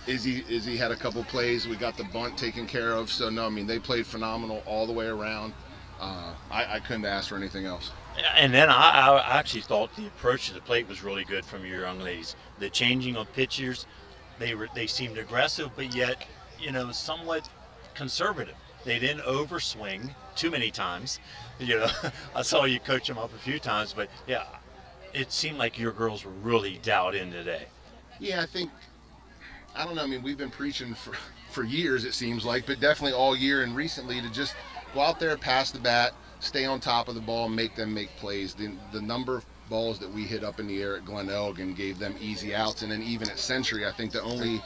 Izzy had a couple plays. We got the bunt taken care of. So, no, I mean, they played phenomenal all the way around. I couldn't ask for anything else. And then I actually thought the approach to the plate was really good from your young ladies. The changing of pitchers, they seemed aggressive, but yet, somewhat conservative. They didn't overswing too many times. I saw you coach them up a few times, but yeah, it seemed like your girls were really dialed in today. Yeah, I don't know. I mean, we've been preaching for years, it seems like, but definitely all year and recently to just go out there, pass the bat, stay on top of the ball, and make them make plays. The number of balls that we hit up in the air at Glen Elgin gave them easy outs, and then even at Century, I think the only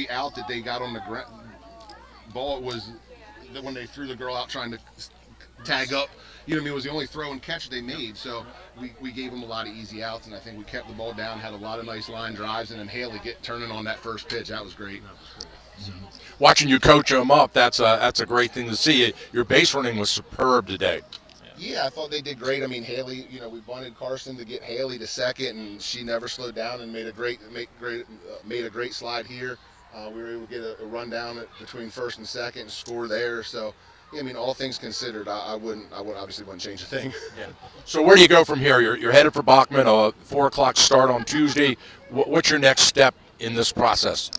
out that they got on the ball was when they threw the girl out trying to tag up. It was the only throw and catch they made. So we gave them a lot of easy outs, and I think we kept the ball down, had a lot of nice line drives, and then Haley turning on that first pitch. That was great. Watching you coach them up, that's a great thing to see. Your base running was superb today. Yeah, I thought they did great. I mean, Haley, we wanted Carson to get Haley to second, and she never slowed down and made a great slide here. We were able to get a run down between first and second and score there. So, I mean, all things considered, I obviously wouldn't change a thing. Yeah. So where do you go from here? You're headed for Bachman, a 4 o'clock start on Tuesday. What's your next step in this process?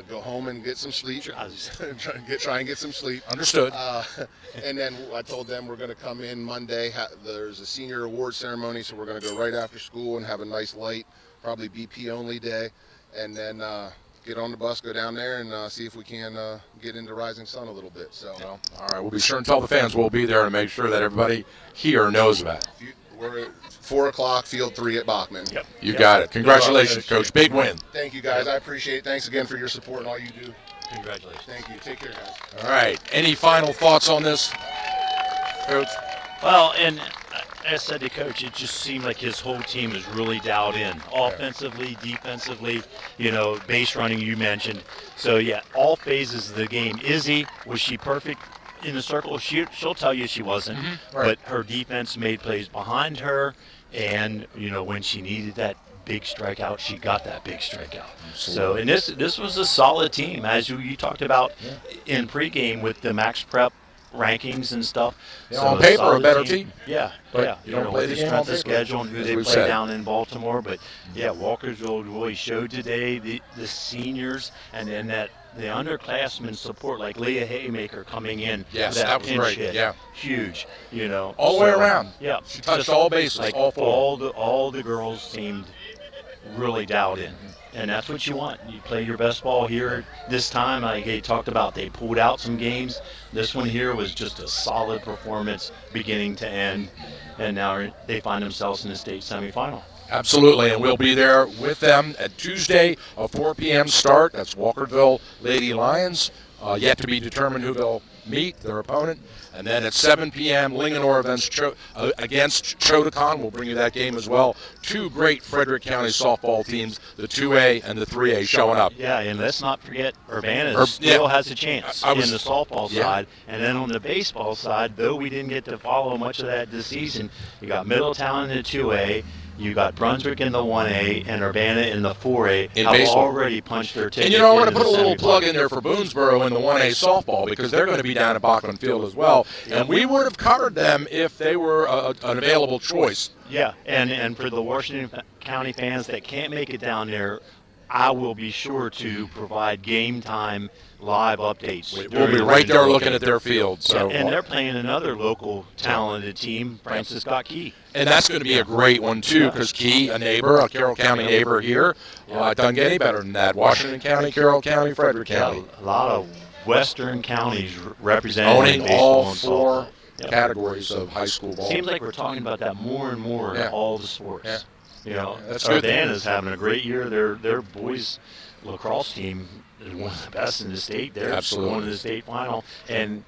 Go home and get some sleep. Try and get some sleep. Understood. And then I told them we're going to come in Monday. There's a senior award ceremony, so we're going to go right after school and have a nice light, probably BP only day, and then get on the bus, go down there, and see if we can get into Rising Sun a little bit. So. Well, all right, we'll be sure and tell the fans we'll be there to make sure that everybody here knows about it. We're at 4 o'clock, field 3 at Bachman. Yep. You got it. Congratulations, Coach. Big win. Thank you, guys. I appreciate it. Thanks again for your support and all you do. Congratulations. Thank you. Take care, guys. All right. Any final thoughts on this, Coach? Well, and I said to Coach, it just seemed like his whole team was really dialed in, offensively, defensively, base running you mentioned. So, yeah, all phases of the game. Izzy, was she perfect in the circle? She'll tell you she wasn't, but her defense made plays behind her, and, when she needed that big strikeout, she got that big strikeout. So, and this was a solid team, as you talked about in pregame with the Max Prep rankings and stuff. So on paper, a better team. Yeah, but you don't play the game on paper. Schedule and who they play down in Baltimore. But yeah, Walkersville really showed today the seniors, and then the underclassmen support, like Leah Haymaker coming in. Yes, that was great. Hit. Yeah, huge. All the way around. Yeah, she touched all bases. Like all four. All the girls seemed really dialed in. And that's what you want. You play your best ball here. This time, like they talked about, they pulled out some games. This one here was just a solid performance beginning to end. And now they find themselves in the state semifinal. Absolutely, and we'll be there with them at Tuesday, a 4 p.m. start. That's Walkerville Lady Lions. Yet to be determined who they'll meet, their opponent. And then at 7 p.m., Linganore against Chodacon. We'll bring you that game as well. Two great Frederick County softball teams, the 2A and the 3A, showing up. Yeah, and let's not forget Urbana still has a chance in the softball side. And then on the baseball side, though we didn't get to follow much of that this season, you got Middletown in the 2A, you got Brunswick in the 1A, and Urbana in the 4A. Have already punched their ticket. And I'm going to put a little plug in there for Boonesboro in the 1A softball, because they're going to be down at Bachman Field as well. And we would have covered them if they were an available choice. Yeah, and for the Washington County fans that can't make it down there, I will be sure to provide game time live updates. We'll be right there looking at their field. So, and they're playing another local talented team, Francis Scott Key. And that's going to be a great one, too, because Key, a Carroll County neighbor here, doesn't get any better than that. Washington County, Carroll County, Frederick County. A lot of western counties represented. Owning all four categories of high school ball. Seems like we're talking about that more and more in all the sports. That's good. Urbana's having a great year. Their boys lacrosse team is one of the best in the state. They're going to the state final, and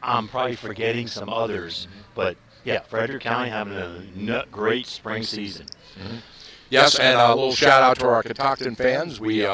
I'm probably forgetting some others. But yeah, Frederick County having a great spring season. Yes, and a little shout out to our Catoctin fans. We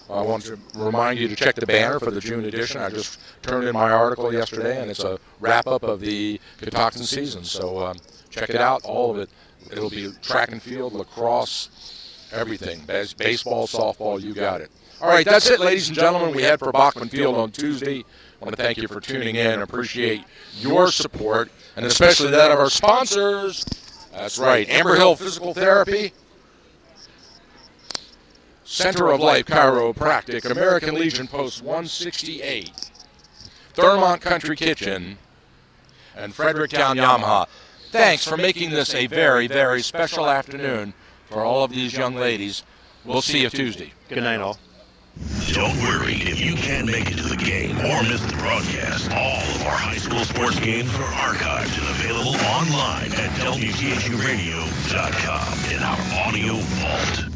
want to remind you to check the banner for the June edition. I just turned in my article yesterday, and it's a wrap up of the Catoctin season. So check it out, all of it. It'll be track and field, lacrosse, everything. Baseball, softball, you got it. All right, that's it, ladies and gentlemen. We head for Bachman Field on Tuesday. I want to thank you for tuning in and appreciate your support, and especially that of our sponsors. That's right, Amber Hill Physical Therapy, Center of Life Chiropractic, American Legion Post 168, Thurmont Country Kitchen, and Fredericktown Yamaha. Thanks for making this a very, very special afternoon for all of these young ladies. We'll see you Tuesday. Good night, all. Don't worry if you can't make it to the game or miss the broadcast. All of our high school sports games are archived and available online at WTHUradio.com in our audio vault.